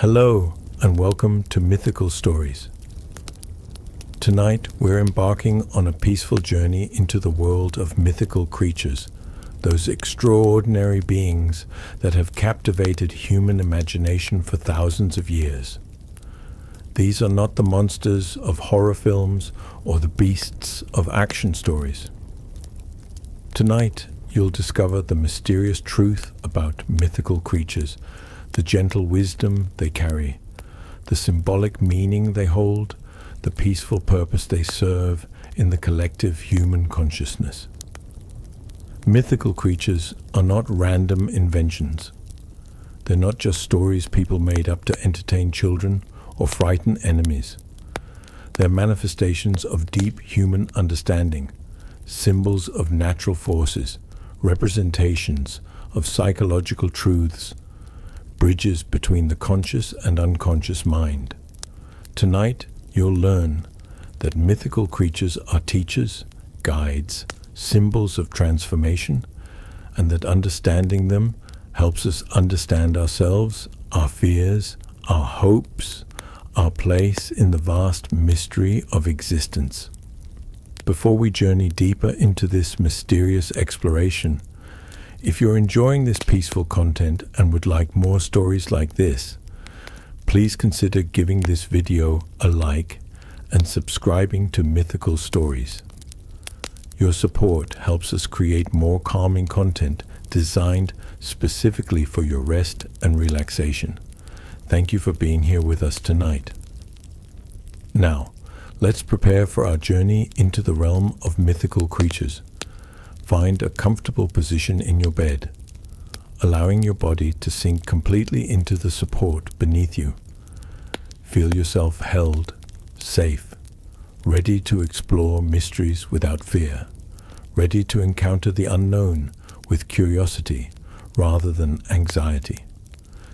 Hello, and welcome to Mythical Stories. Tonight, we're embarking on a peaceful journey into the world of mythical creatures, those extraordinary beings that have captivated human imagination for thousands of years. These are not the monsters of horror films or the beasts of action stories. Tonight, you'll discover the mysterious truth about mythical creatures, the gentle wisdom they carry, the symbolic meaning they hold, the peaceful purpose they serve in the collective human consciousness. Mythical creatures are not random inventions. They're not just stories people made up to entertain children or frighten enemies. They're manifestations of deep human understanding, symbols of natural forces, representations of psychological truths, bridges between the conscious and unconscious mind. Tonight, you'll learn that mythical creatures are teachers, guides, symbols of transformation, and that understanding them helps us understand ourselves, our fears, our hopes, our place in the vast mystery of existence. Before we journey deeper into this mysterious exploration, if you're enjoying this peaceful content and would like more stories like this, please consider giving this video a like and subscribing to Mythical Stories. Your support helps us create more calming content designed specifically for your rest and relaxation. Thank you for being here with us tonight. Now, let's prepare for our journey into the realm of mythical creatures. Find a comfortable position in your bed, allowing your body to sink completely into the support beneath you. Feel yourself held, safe, ready to explore mysteries without fear, ready to encounter the unknown with curiosity rather than anxiety.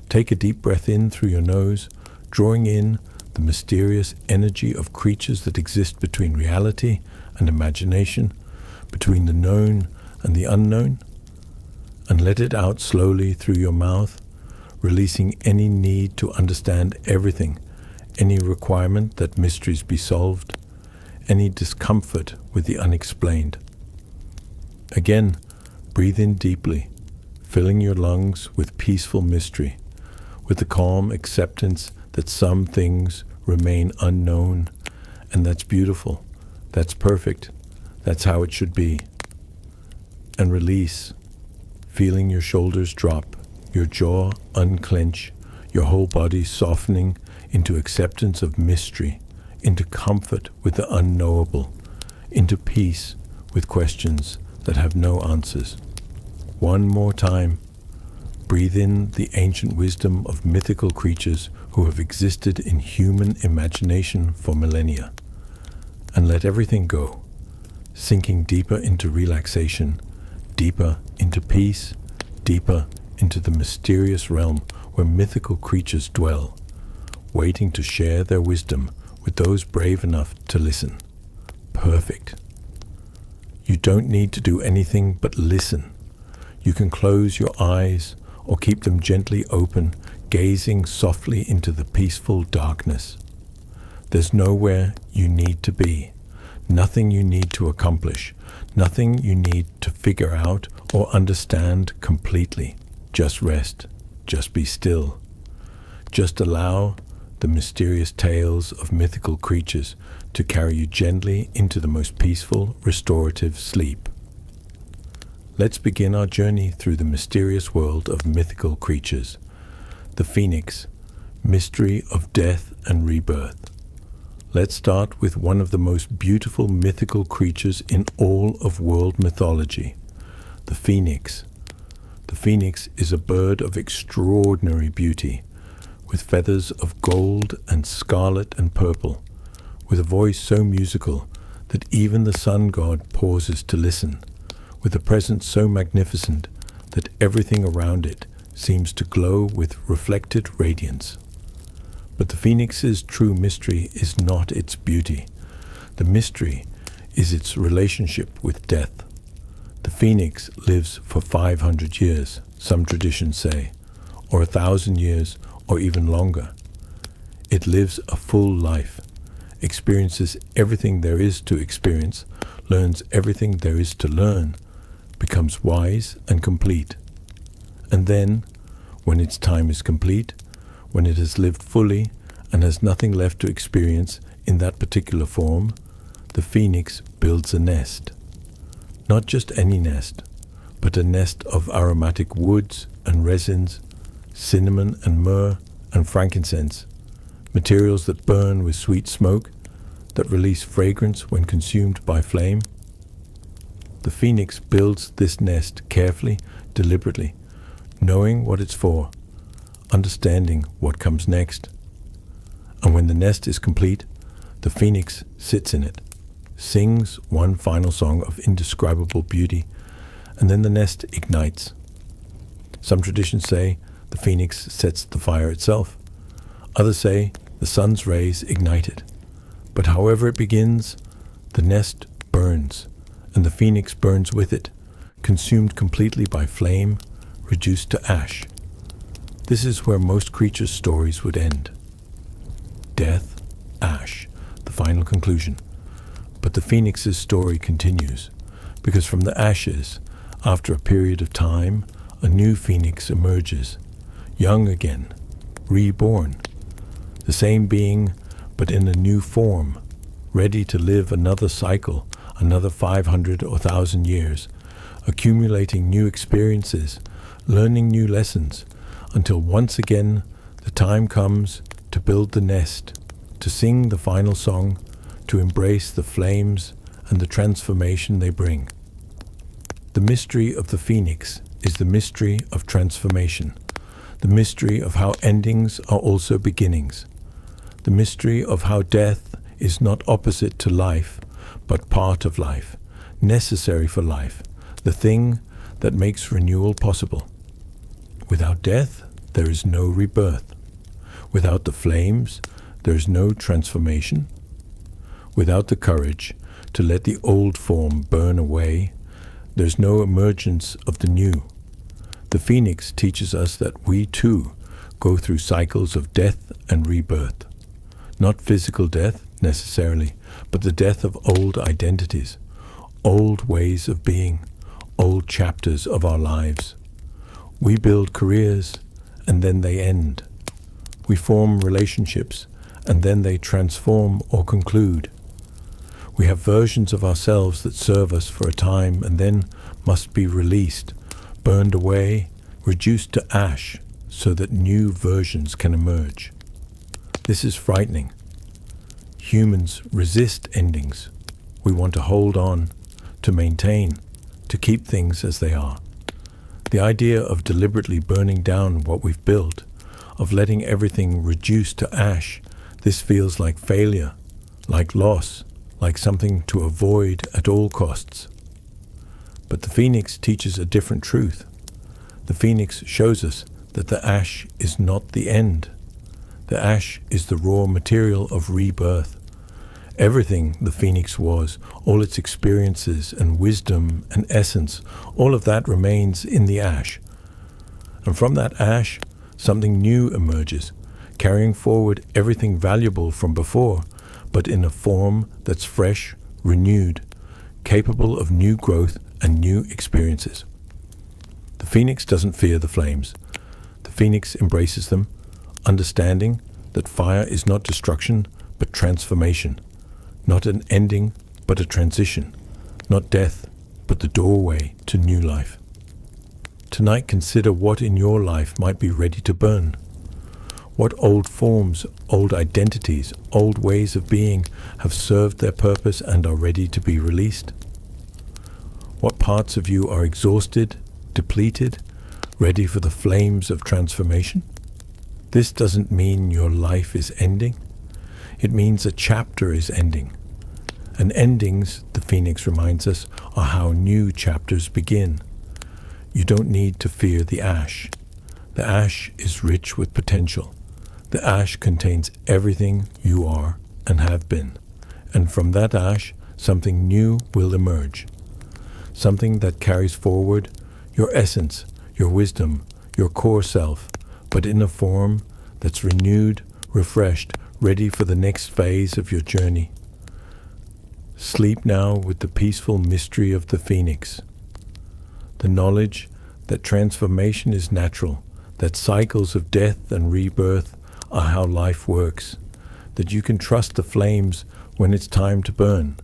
Take a deep breath in through your nose, drawing in the mysterious energy of creatures that exist between reality and imagination, between the known and the unknown, and let it out slowly through your mouth, releasing any need to understand everything, any requirement that mysteries be solved, any discomfort with the unexplained. Again, breathe in deeply, filling your lungs with peaceful mystery, with the calm acceptance that some things remain unknown, and that's beautiful, that's perfect, that's how it should be. And release, feeling your shoulders drop, your jaw unclench, your whole body softening into acceptance of mystery, into comfort with the unknowable, into peace with questions that have no answers. One more time, breathe in the ancient wisdom of mythical creatures who have existed in human imagination for millennia, and let everything go, sinking deeper into relaxation, deeper into peace, deeper into the mysterious realm where mythical creatures dwell, waiting to share their wisdom with those brave enough to listen. Perfect. You don't need to do anything but listen. You can close your eyes or keep them gently open, gazing softly into the peaceful darkness. There's nowhere you need to be, nothing you need to accomplish, nothing you need to figure out or understand completely. Just rest, just be still. Just allow the mysterious tales of mythical creatures to carry you gently into the most peaceful, restorative sleep. Let's begin our journey through the mysterious world of mythical creatures. The phoenix, mystery of death and rebirth. Let's start with one of the most beautiful mythical creatures in all of world mythology, the phoenix. The phoenix is a bird of extraordinary beauty, with feathers of gold and scarlet and purple, with a voice so musical that even the sun god pauses to listen, with a presence so magnificent that everything around it seems to glow with reflected radiance. But the phoenix's true mystery is not its beauty. The mystery is its relationship with death. The phoenix lives for 500 years, some traditions say, or 1,000 years, or even longer. It lives a full life, experiences everything there is to experience, learns everything there is to learn, becomes wise and complete. And then, when its time is complete, when it has lived fully and has nothing left to experience in that particular form, the phoenix builds a nest. Not just any nest, but a nest of aromatic woods and resins, cinnamon and myrrh and frankincense, materials that burn with sweet smoke, that release fragrance when consumed by flame. The phoenix builds this nest carefully, deliberately, knowing what it's for, understanding what comes next. And when the nest is complete, the phoenix sits in it, sings one final song of indescribable beauty, and then the nest ignites. Some traditions say the phoenix sets the fire itself. Others say the sun's rays ignite it. But however it begins, the nest burns, and the phoenix burns with it, consumed completely by flame, reduced to ash. This is where most creatures' stories would end. Death, ash, the final conclusion. But the phoenix's story continues, because from the ashes, after a period of time, a new phoenix emerges, young again, reborn, the same being, but in a new form, ready to live another cycle, another 500 or 1,000 years, accumulating new experiences, learning new lessons, until once again the time comes to build the nest, to sing the final song, to embrace the flames and the transformation they bring. The mystery of the phoenix is the mystery of transformation, the mystery of how endings are also beginnings, the mystery of how death is not opposite to life, but part of life, necessary for life, the thing that makes renewal possible. Without death, there is no rebirth. Without the flames, there is no transformation. Without the courage to let the old form burn away, there's no emergence of the new. The phoenix teaches us that we too go through cycles of death and rebirth. Not physical death necessarily, but the death of old identities, old ways of being, old chapters of our lives. We build careers and then they end. We form relationships and then they transform or conclude. We have versions of ourselves that serve us for a time and then must be released, burned away, reduced to ash so that new versions can emerge. This is frightening. Humans resist endings. We want to hold on, to maintain, to keep things as they are. The idea of deliberately burning down what we've built, of letting everything reduce to ash, this feels like failure, like loss, like something to avoid at all costs. But the phoenix teaches a different truth. The phoenix shows us that the ash is not the end. The ash is the raw material of rebirth. Everything the phoenix was, all its experiences and wisdom and essence, all of that remains in the ash. And from that ash, something new emerges, carrying forward everything valuable from before, but in a form that's fresh, renewed, capable of new growth and new experiences. The phoenix doesn't fear the flames. The phoenix embraces them, understanding that fire is not destruction, but transformation, not an ending, but a transition, not death, but the doorway to new life. Tonight, consider what in your life might be ready to burn. What old forms, old identities, old ways of being have served their purpose and are ready to be released? What parts of you are exhausted, depleted, ready for the flames of transformation? This doesn't mean your life is ending. It means a chapter is ending. And endings, the phoenix reminds us, are how new chapters begin. You don't need to fear the ash. The ash is rich with potential. The ash contains everything you are and have been. And from that ash, something new will emerge. Something that carries forward your essence, your wisdom, your core self, but in a form that's renewed, refreshed, ready for the next phase of your journey. Sleep now with the peaceful mystery of the phoenix, the knowledge that transformation is natural, that cycles of death and rebirth are how life works, that you can trust the flames when it's time to burn,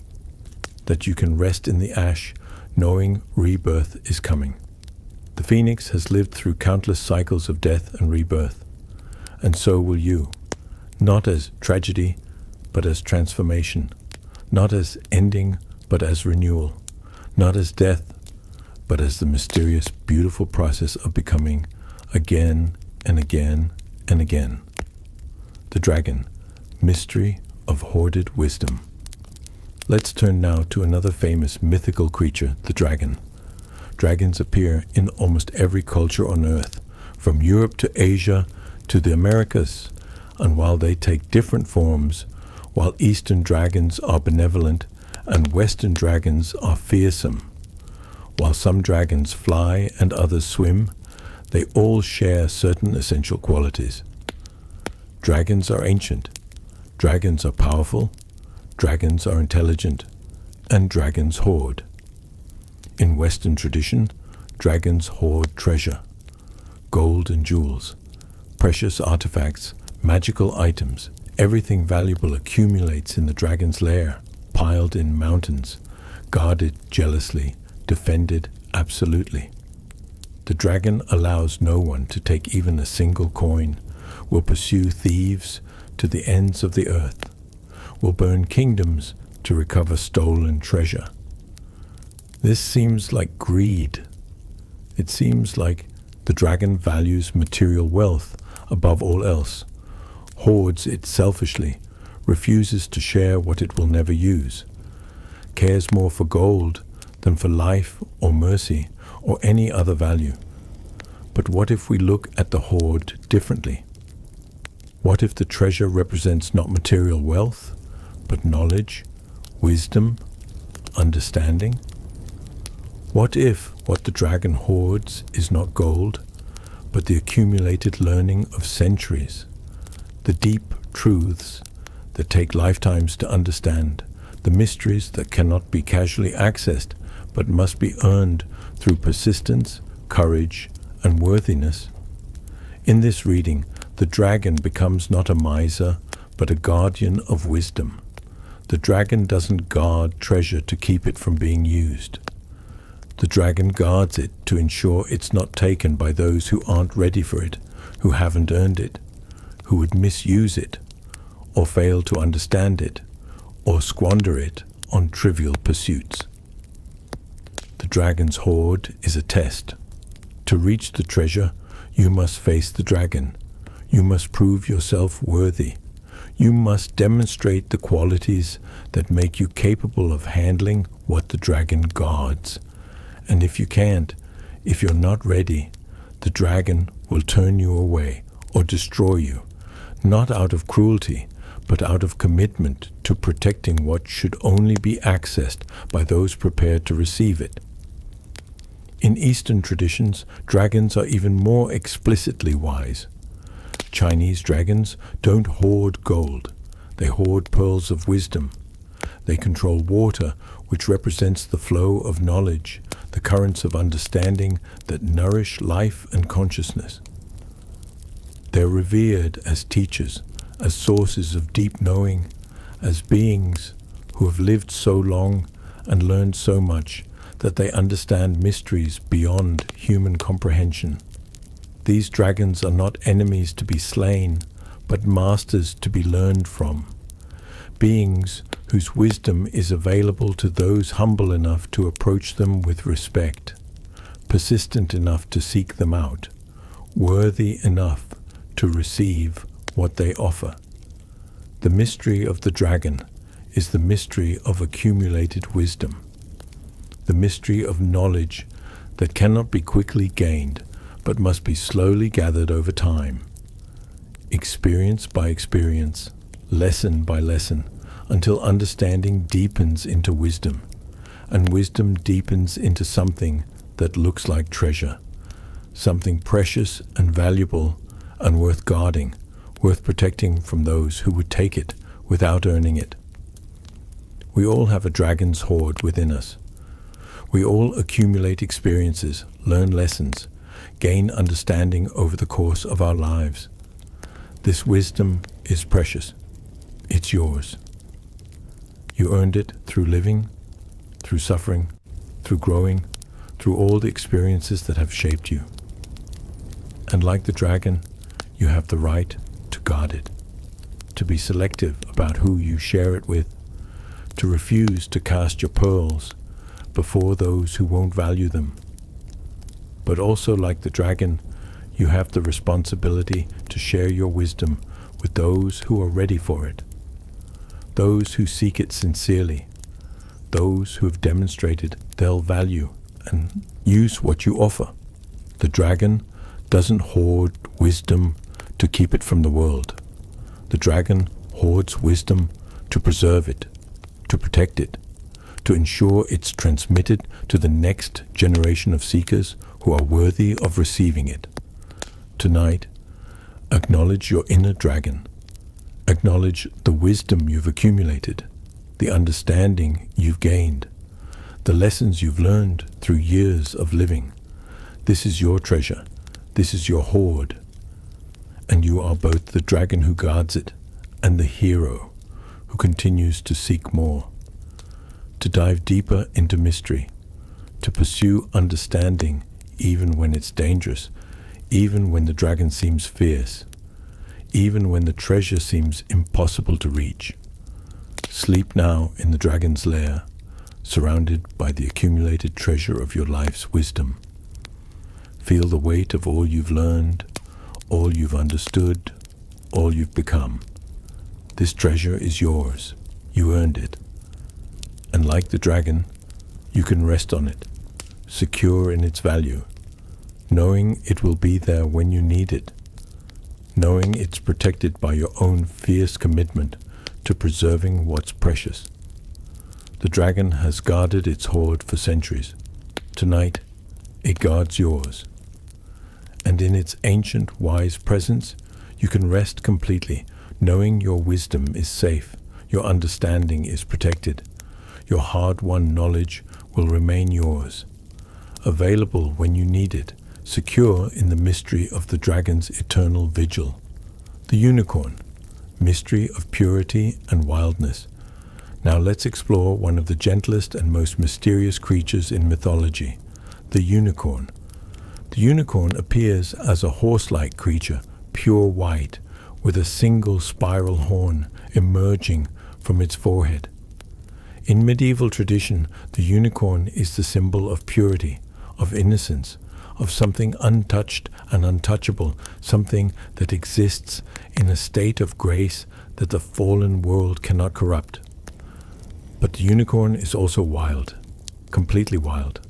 that you can rest in the ash knowing rebirth is coming. The phoenix has lived through countless cycles of death and rebirth, and so will you, not as tragedy, but as transformation, not as ending, but as renewal, not as death, but as the mysterious, beautiful process of becoming again and again and again. The dragon, mystery of hoarded wisdom. Let's turn now to another famous mythical creature, the dragon. Dragons appear in almost every culture on Earth, from Europe to Asia to the Americas, and while they take different forms, while Eastern dragons are benevolent and Western dragons are fearsome, while some dragons fly and others swim, they all share certain essential qualities. Dragons are ancient, dragons are powerful, dragons are intelligent, and dragons hoard. In Western tradition, dragons hoard treasure, gold and jewels, precious artifacts, magical items. Everything valuable accumulates in the dragon's lair, piled in mountains, guarded jealously, defended absolutely. The dragon allows no one to take even a single coin, will pursue thieves to the ends of the earth, will burn kingdoms to recover stolen treasure. This seems like greed. It seems like the dragon values material wealth above all else, hoards it selfishly, refuses to share what it will never use, cares more for gold than for life or mercy or any other value. But what if we look at the hoard differently? What if the treasure represents not material wealth, but knowledge, wisdom, understanding? What if what the dragon hoards is not gold, but the accumulated learning of centuries, the deep truths that take lifetimes to understand, the mysteries that cannot be casually accessed, but must be earned through persistence, courage, and worthiness? In this reading, the dragon becomes not a miser, but a guardian of wisdom. The dragon doesn't guard treasure to keep it from being used. The dragon guards it to ensure it's not taken by those who aren't ready for it, who haven't earned it, who would misuse it, or fail to understand it, or squander it on trivial pursuits. The dragon's hoard is a test. To reach the treasure, you must face the dragon. You must prove yourself worthy. You must demonstrate the qualities that make you capable of handling what the dragon guards. And if you can't, if you're not ready, the dragon will turn you away or destroy you, not out of cruelty, but out of commitment to protecting what should only be accessed by those prepared to receive it. In Eastern traditions, dragons are even more explicitly wise. Chinese dragons don't hoard gold. They hoard pearls of wisdom. They control water, which represents the flow of knowledge, the currents of understanding that nourish life and consciousness. They're revered as teachers, as sources of deep knowing, as beings who have lived so long and learned so much that they understand mysteries beyond human comprehension. These dragons are not enemies to be slain, but masters to be learned from. Beings whose wisdom is available to those humble enough to approach them with respect, persistent enough to seek them out, worthy enough to receive what they offer. The mystery of the dragon is the mystery of accumulated wisdom, the mystery of knowledge that cannot be quickly gained, but must be slowly gathered over time, experience by experience, lesson by lesson, until understanding deepens into wisdom, and wisdom deepens into something that looks like treasure, something precious and valuable and worth guarding, worth protecting from those who would take it without earning it. We all have a dragon's hoard within us. We all accumulate experiences, learn lessons, gain understanding over the course of our lives. This wisdom is precious. It's yours. You earned it through living, through suffering, through growing, through all the experiences that have shaped you. And like the dragon, you have the right to guard it, to be selective about who you share it with, to refuse to cast your pearls before those who won't value them. But also like the dragon, you have the responsibility to share your wisdom with those who are ready for it, those who seek it sincerely, those who have demonstrated they'll value and use what you offer. The dragon doesn't hoard wisdom to keep it from the world. The dragon hoards wisdom to preserve it, to protect it, to ensure it's transmitted to the next generation of seekers who are worthy of receiving it. Tonight, acknowledge your inner dragon. Acknowledge the wisdom you've accumulated, the understanding you've gained, the lessons you've learned through years of living. This is your treasure. This is your hoard. And you are both the dragon who guards it and the hero who continues to seek more, to dive deeper into mystery, to pursue understanding even when it's dangerous, even when the dragon seems fierce, even when the treasure seems impossible to reach. Sleep now in the dragon's lair, surrounded by the accumulated treasure of your life's wisdom. Feel the weight of all you've learned, all you've understood, all you've become. This treasure is yours. You earned it. And like the dragon, you can rest on it, secure in its value, knowing it will be there when you need it, knowing it's protected by your own fierce commitment to preserving what's precious. The dragon has guarded its hoard for centuries. Tonight, it guards yours. And in its ancient, wise presence, you can rest completely, knowing your wisdom is safe, your understanding is protected, your hard-won knowledge will remain yours, available when you need it, secure in the mystery of the dragon's eternal vigil. The unicorn, mystery of purity and wildness. Now let's explore one of the gentlest and most mysterious creatures in mythology, the unicorn. The unicorn appears as a horse-like creature, pure white, with a single spiral horn emerging from its forehead. In medieval tradition, the unicorn is the symbol of purity, of innocence, of something untouched and untouchable, something that exists in a state of grace that the fallen world cannot corrupt. But the unicorn is also wild, completely wild.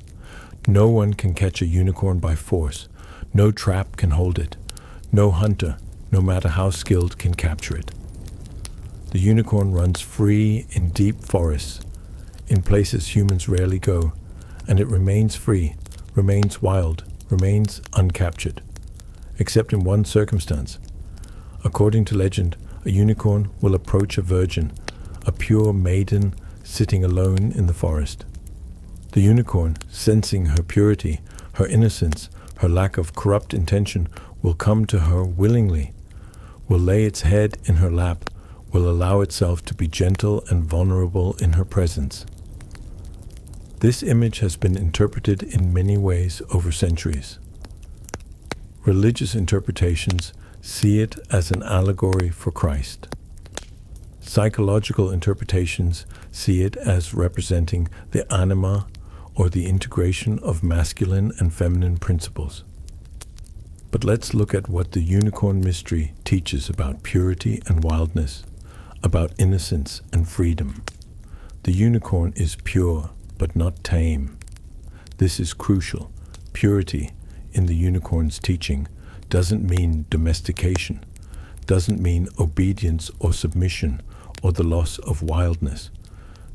No one can catch a unicorn by force. No trap can hold it. No hunter, no matter how skilled, can capture it. The unicorn runs free in deep forests, in places humans rarely go, and it remains free, remains wild, remains uncaptured, except in one circumstance. According to legend, a unicorn will approach a virgin, a pure maiden sitting alone in the forest. The unicorn, sensing her purity, her innocence, her lack of corrupt intention, will come to her willingly, will lay its head in her lap, will allow itself to be gentle and vulnerable in her presence. This image has been interpreted in many ways over centuries. Religious interpretations see it as an allegory for Christ. Psychological interpretations see it as representing the anima, or the integration of masculine and feminine principles. But let's look at what the unicorn mystery teaches about purity and wildness, about innocence and freedom. The unicorn is pure, but not tame. This is crucial. Purity, in the unicorn's teaching, doesn't mean domestication, doesn't mean obedience or submission or the loss of wildness.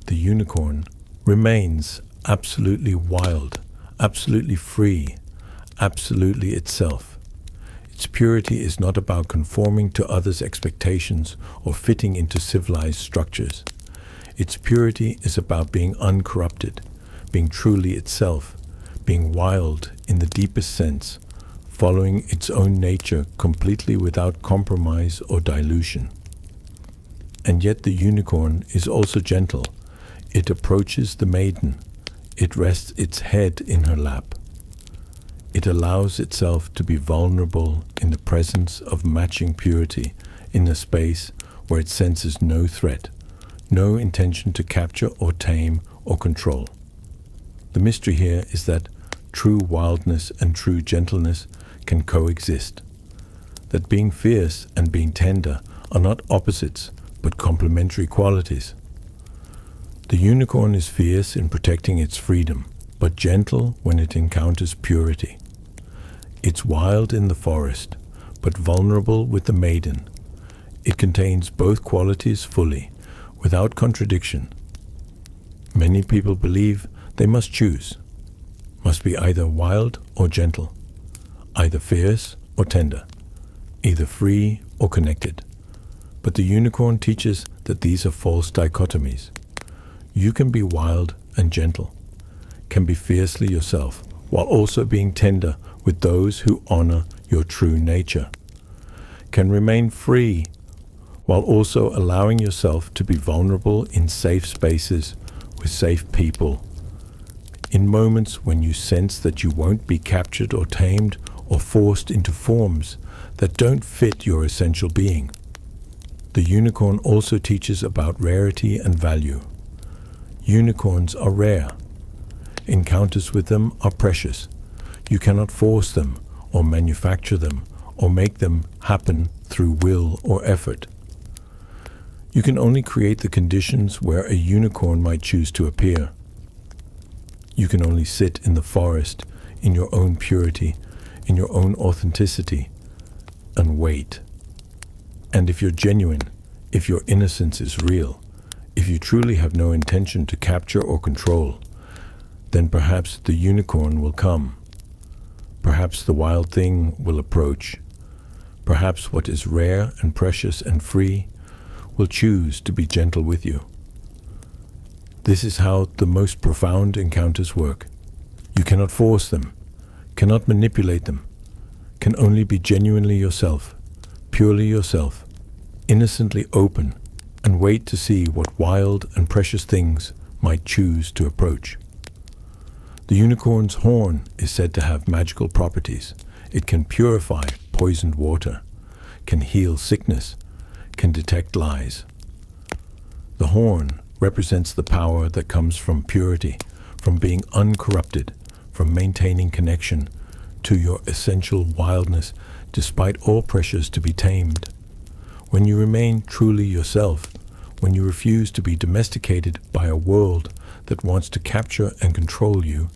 The unicorn remains absolutely wild, absolutely free, absolutely itself. Its purity is not about conforming to others' expectations or fitting into civilized structures. Its purity is about being uncorrupted, being truly itself, being wild in the deepest sense, following its own nature completely without compromise or dilution. And yet the unicorn is also gentle. It approaches the maiden. It rests its head in her lap. It allows itself to be vulnerable in the presence of matching purity in a space where it senses no threat, no intention to capture or tame or control. The mystery here is that true wildness and true gentleness can coexist, that being fierce and being tender are not opposites but complementary qualities. The unicorn is fierce in protecting its freedom, but gentle when it encounters purity. It's wild in the forest, but vulnerable with the maiden. It contains both qualities fully, without contradiction. Many people believe they must choose, must be either wild or gentle, either fierce or tender, either free or connected. But the unicorn teaches that these are false dichotomies. You can be wild and gentle, can be fiercely yourself, while also being tender with those who honor your true nature, can remain free while also allowing yourself to be vulnerable in safe spaces with safe people, in moments when you sense that you won't be captured or tamed or forced into forms that don't fit your essential being. The unicorn also teaches about rarity and value. Unicorns are rare. Encounters with them are precious. You cannot force them or manufacture them or make them happen through will or effort. You can only create the conditions where a unicorn might choose to appear. You can only sit in the forest in your own purity, in your own authenticity, and wait. And if you're genuine, if your innocence is real, if you truly have no intention to capture or control, then perhaps the unicorn will come. Perhaps the wild thing will approach. Perhaps what is rare and precious and free will choose to be gentle with you. This is how the most profound encounters work. You cannot force them, cannot manipulate them, can only be genuinely yourself, purely yourself, innocently open, and wait to see what wild and precious things might choose to approach. The unicorn's horn is said to have magical properties. It can purify poisoned water, can heal sickness, can detect lies. The horn represents the power that comes from purity, from being uncorrupted, from maintaining connection to your essential wildness despite all pressures to be tamed. When you remain truly yourself, when you refuse to be domesticated by a world that wants to capture and control you,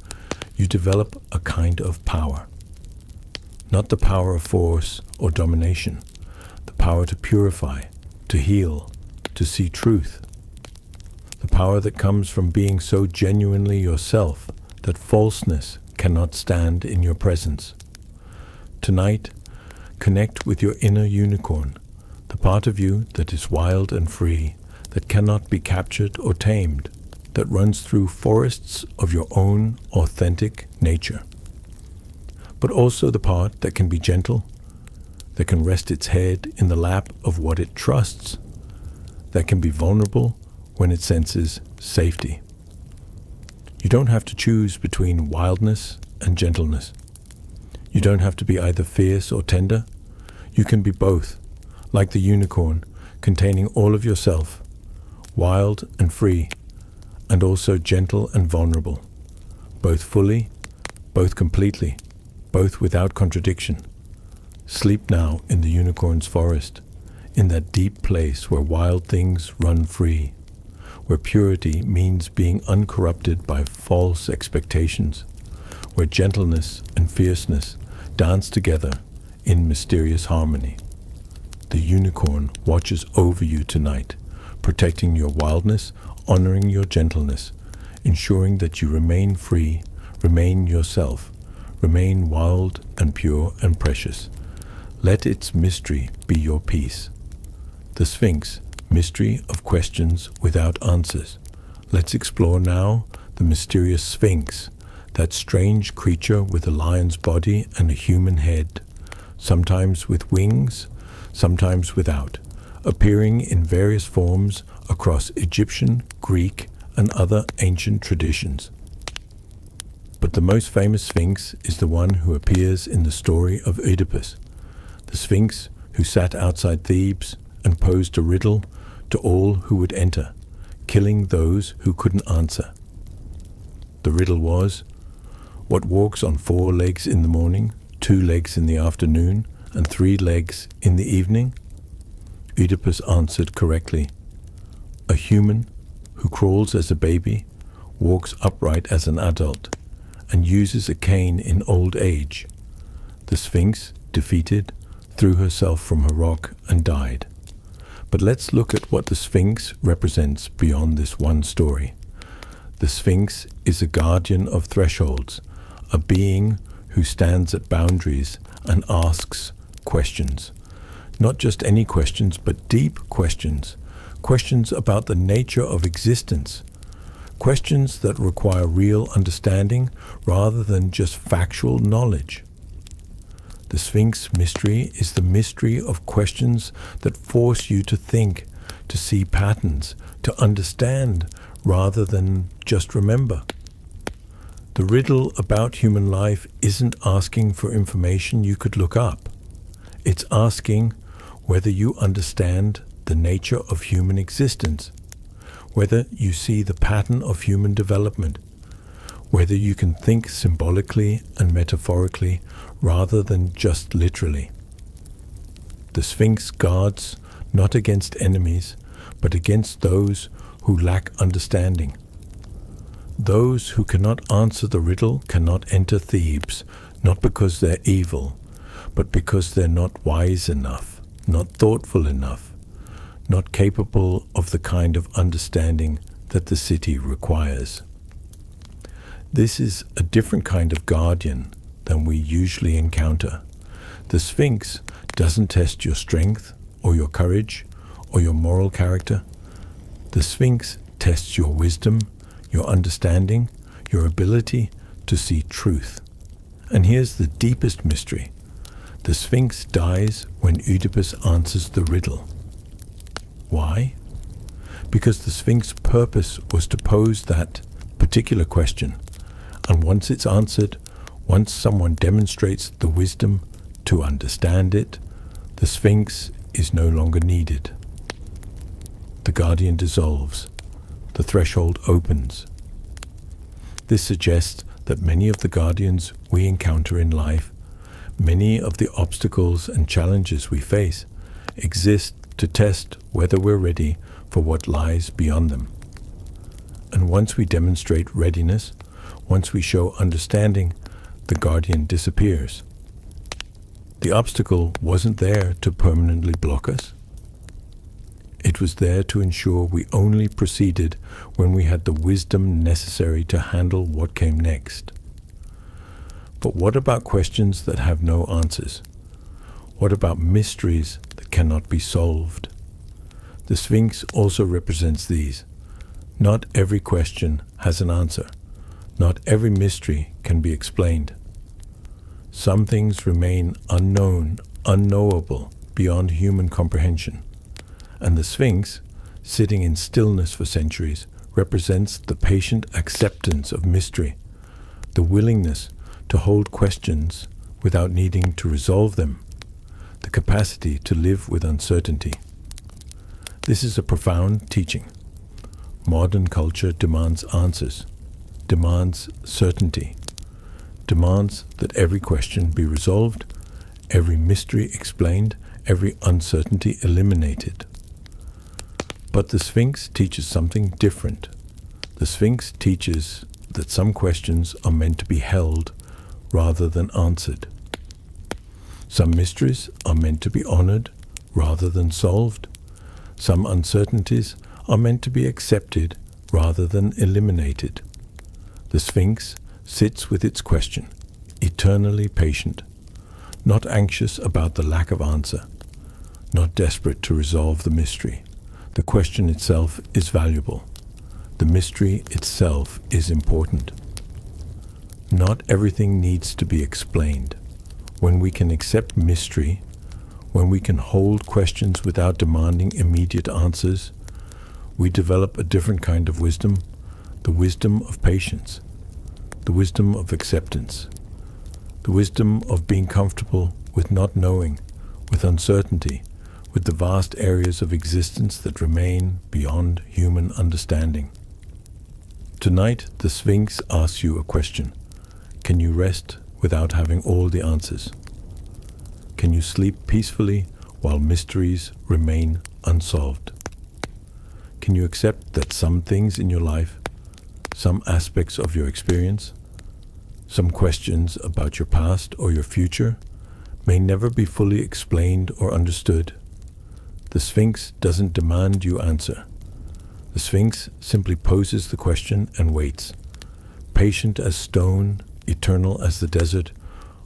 you develop a kind of power. Not the power of force or domination, the power to purify, to heal, to see truth. The power that comes from being so genuinely yourself that falseness cannot stand in your presence. Tonight, connect with your inner unicorn, the part of you that is wild and free, that cannot be captured or tamed, that runs through forests of your own authentic nature. But also the part that can be gentle, that can rest its head in the lap of what it trusts, that can be vulnerable when it senses safety. You don't have to choose between wildness and gentleness. You don't have to be either fierce or tender. You can be both, like the unicorn, containing all of yourself, wild and free, and also gentle and vulnerable, both fully, both completely, both without contradiction. Sleep now in the unicorn's forest, in that deep place where wild things run free, where purity means being uncorrupted by false expectations, where gentleness and fierceness dance together in mysterious harmony. The unicorn watches over you tonight, protecting your wildness, honoring your gentleness, ensuring that you remain free, remain yourself, remain wild and pure and precious, Let its mystery be your peace. The Sphinx, mystery of questions without answers. Let's explore now the mysterious Sphinx, that strange creature with a lion's body and a human head, sometimes with wings, sometimes without, appearing in various forms across Egyptian, Greek, and other ancient traditions. But the most famous Sphinx is the one who appears in the story of Oedipus, the Sphinx who sat outside Thebes and posed a riddle to all who would enter, killing those who couldn't answer. The riddle was, what walks on 4 legs in the morning, 2 legs in the afternoon, and 3 legs in the evening? Oedipus answered correctly, a human who crawls as a baby, walks upright as an adult, and uses a cane in old age. The Sphinx, defeated, threw herself from her rock and died. But let's look at what the Sphinx represents beyond this one story. The Sphinx is a guardian of thresholds, a being who stands at boundaries and asks questions. Not just any questions, but deep questions. Questions about the nature of existence. Questions that require real understanding rather than just factual knowledge. The Sphinx mystery is the mystery of questions that force you to think, to see patterns, to understand rather than just remember. The riddle about human life isn't asking for information you could look up. It's asking whether you understand the nature of human existence, whether you see the pattern of human development, whether you can think symbolically and metaphorically rather than just literally. The Sphinx guards not against enemies, but against those who lack understanding. Those who cannot answer the riddle cannot enter Thebes, not because they're evil, but because they're not wise enough, not thoughtful enough, not capable of the kind of understanding that the city requires. This is a different kind of guardian than we usually encounter. The Sphinx doesn't test your strength or your courage or your moral character. The Sphinx tests your wisdom, your understanding, your ability to see truth. And here's the deepest mystery. The Sphinx dies when Oedipus answers the riddle. Why? Because the Sphinx's purpose was to pose that particular question, and once it's answered, once someone demonstrates the wisdom to understand it, the Sphinx is no longer needed. The guardian dissolves. The threshold opens. This suggests that many of the guardians we encounter in life, many of the obstacles and challenges we face, exist to test whether we're ready for what lies beyond them. And once we demonstrate readiness, once we show understanding, the guardian disappears. The obstacle wasn't there to permanently block us. It was there to ensure we only proceeded when we had the wisdom necessary to handle what came next. But what about questions that have no answers? What about mysteries that cannot be solved? The Sphinx also represents these. Not every question has an answer. Not every mystery can be explained. Some things remain unknown, unknowable, beyond human comprehension. And the Sphinx, sitting in stillness for centuries, represents the patient acceptance of mystery, the willingness to hold questions without needing to resolve them, the capacity to live with uncertainty. This is a profound teaching. Modern culture demands answers, demands certainty, demands that every question be resolved, every mystery explained, every uncertainty eliminated. But the Sphinx teaches something different. The Sphinx teaches that some questions are meant to be held rather than answered. Some mysteries are meant to be honored rather than solved. Some uncertainties are meant to be accepted rather than eliminated. The Sphinx sits with its question, eternally patient, not anxious about the lack of answer, not desperate to resolve the mystery. The question itself is valuable. The mystery itself is important. Not everything needs to be explained. When we can accept mystery, when we can hold questions without demanding immediate answers, we develop a different kind of wisdom, the wisdom of patience, the wisdom of acceptance, the wisdom of being comfortable with not knowing, with uncertainty, with the vast areas of existence that remain beyond human understanding. Tonight, the Sphinx asks you a question. Can you rest without having all the answers? Can you sleep peacefully while mysteries remain unsolved? Can you accept that some things in your life, some aspects of your experience, some questions about your past or your future may never be fully explained or understood? The Sphinx doesn't demand you answer. The Sphinx simply poses the question and waits, patient as stone, eternal as the desert,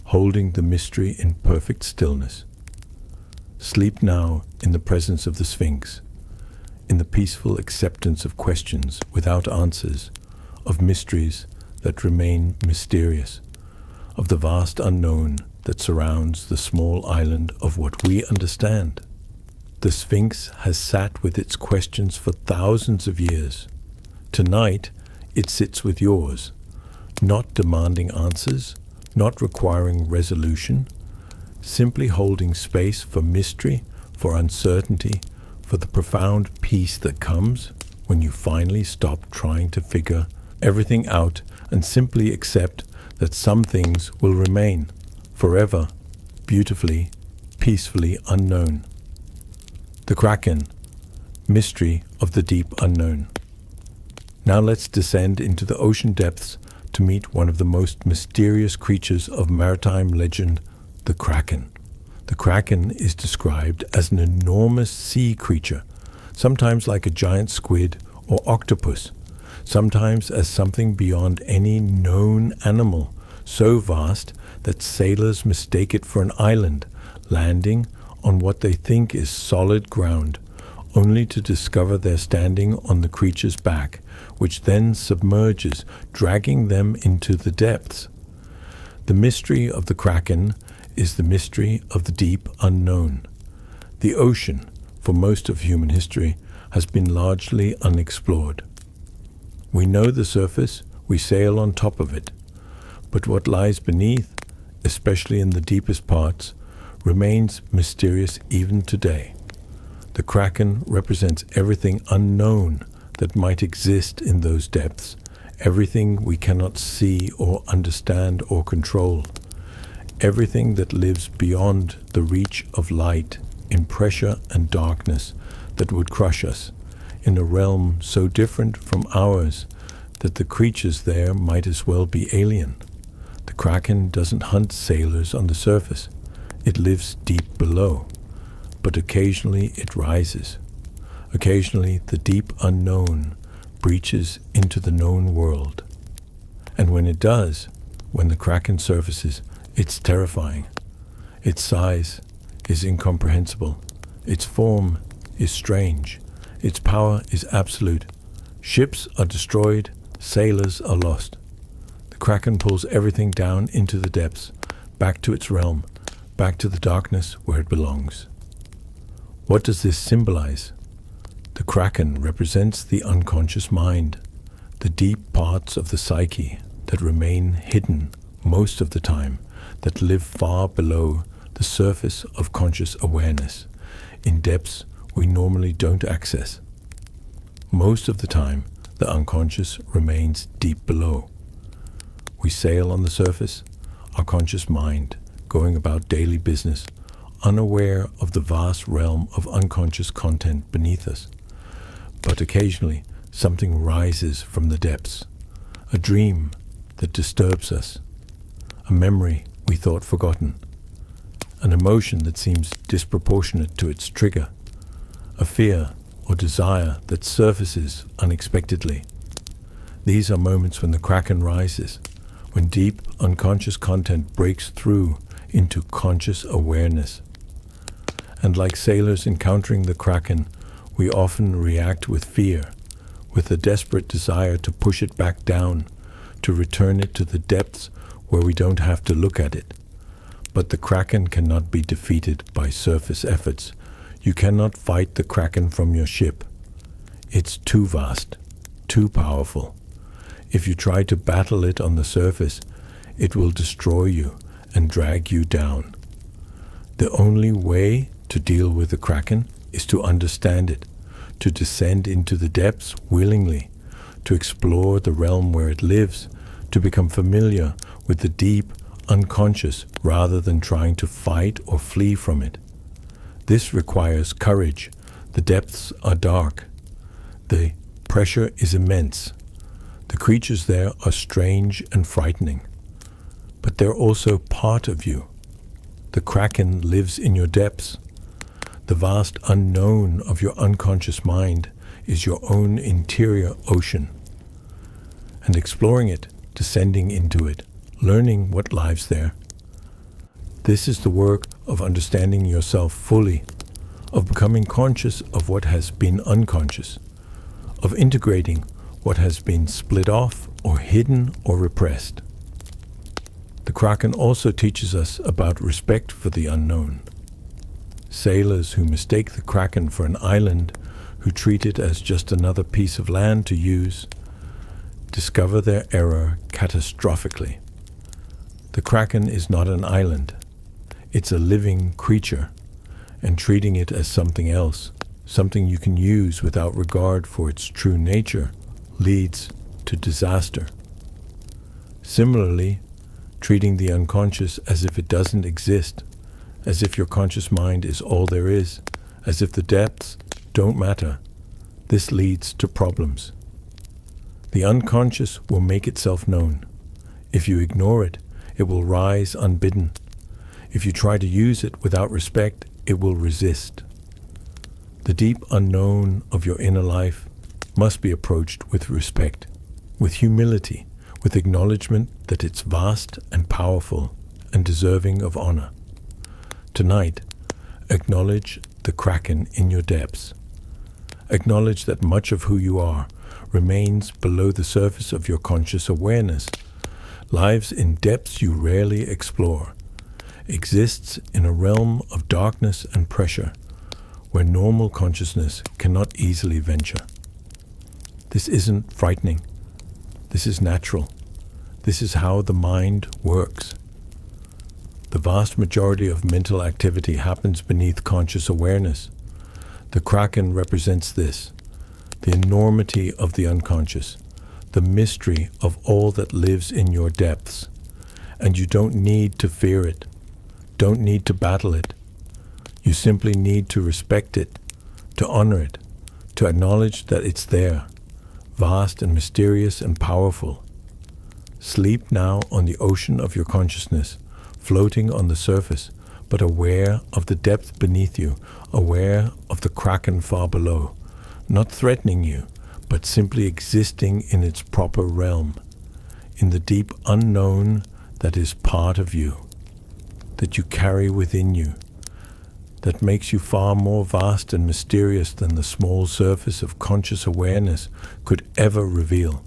holding the mystery in perfect stillness. Sleep now in the presence of the Sphinx, in the peaceful acceptance of questions without answers, of mysteries that remain mysterious, of the vast unknown that surrounds the small island of what we understand. The Sphinx has sat with its questions for thousands of years. Tonight, it sits with yours, not demanding answers, not requiring resolution, simply holding space for mystery, for uncertainty, for the profound peace that comes when you finally stop trying to figure everything out and simply accept that some things will remain forever, beautifully, peacefully unknown. The Kraken, mystery of the deep unknown. Now let's descend into the ocean depths to meet one of the most mysterious creatures of maritime legend, the Kraken. The Kraken is described as an enormous sea creature, sometimes like a giant squid or octopus, sometimes as something beyond any known animal, so vast that sailors mistake it for an island, landing on what they think is solid ground, only to discover they're standing on the creature's back, which then submerges, dragging them into the depths. The mystery of the Kraken is the mystery of the deep unknown. The ocean, for most of human history, has been largely unexplored. We know the surface, we sail on top of it, but what lies beneath, especially in the deepest parts, remains mysterious even today. The Kraken represents everything unknown that might exist in those depths, everything we cannot see or understand or control, everything that lives beyond the reach of light, in pressure and darkness that would crush us, in a realm so different from ours that the creatures there might as well be alien. The Kraken doesn't hunt sailors on the surface. It lives deep below, but occasionally it rises. Occasionally the deep unknown breaches into the known world. And when it does, when the Kraken surfaces, it's terrifying. Its size is incomprehensible. Its form is strange. Its power is absolute. Ships are destroyed, sailors are lost. The Kraken pulls everything down into the depths, back to its realm, back to the darkness where it belongs. What does this symbolize? The Kraken represents the unconscious mind, the deep parts of the psyche that remain hidden most of the time, that live far below the surface of conscious awareness, in depths we normally don't access. Most of the time, the unconscious remains deep below. We sail on the surface, our conscious mind, going about daily business, unaware of the vast realm of unconscious content beneath us. But occasionally, something rises from the depths, a dream that disturbs us, a memory we thought forgotten, an emotion that seems disproportionate to its trigger, a fear or desire that surfaces unexpectedly. These are moments when the Kraken rises, when deep unconscious content breaks through into conscious awareness. And like sailors encountering the kraken, we often react with fear, with a desperate desire to push it back down, to return it to the depths where we don't have to look at it. But the kraken cannot be defeated by surface efforts. You cannot fight the kraken from your ship. It's too vast, too powerful. If you try to battle it on the surface, it will destroy you and drag you down. The only way to deal with the kraken is to understand it, to descend into the depths willingly, to explore the realm where it lives, to become familiar with the deep, unconscious, rather than trying to fight or flee from it. This requires courage. The depths are dark. The pressure is immense. The creatures there are strange and frightening. But they're also part of you. The kraken lives in your depths. The vast unknown of your unconscious mind is your own interior ocean. And exploring it, descending into it, learning what lies there. This is the work of understanding yourself fully, of becoming conscious of what has been unconscious, of integrating what has been split off or hidden or repressed. The kraken also teaches us about respect for the unknown. Sailors who mistake the kraken for an island, who treat it as just another piece of land to use, discover their error catastrophically. The kraken is not an island. It's a living creature, and treating it as something else, something you can use without regard for its true nature, leads to disaster. Similarly, treating the unconscious as if it doesn't exist, as if your conscious mind is all there is, as if the depths don't matter, this leads to problems. The unconscious will make itself known. If you ignore it, it will rise unbidden. If you try to use it without respect, it will resist. The deep unknown of your inner life must be approached with respect, with humility, with acknowledgement that it's vast and powerful and deserving of honor. Tonight, acknowledge the kraken in your depths. Acknowledge that much of who you are remains below the surface of your conscious awareness, lives in depths you rarely explore, exists in a realm of darkness and pressure where normal consciousness cannot easily venture. This isn't frightening. This is natural. This is how the mind works. The vast majority of mental activity happens beneath conscious awareness. The kraken represents this, the enormity of the unconscious, the mystery of all that lives in your depths. And you don't need to fear it, don't need to battle it. You simply need to respect it, to honor it, to acknowledge that it's there, vast and mysterious and powerful. Sleep now on the ocean of your consciousness, floating on the surface, but aware of the depth beneath you, aware of the kraken far below, not threatening you, but simply existing in its proper realm, in the deep unknown that is part of you, that you carry within you, that makes you far more vast and mysterious than the small surface of conscious awareness could ever reveal.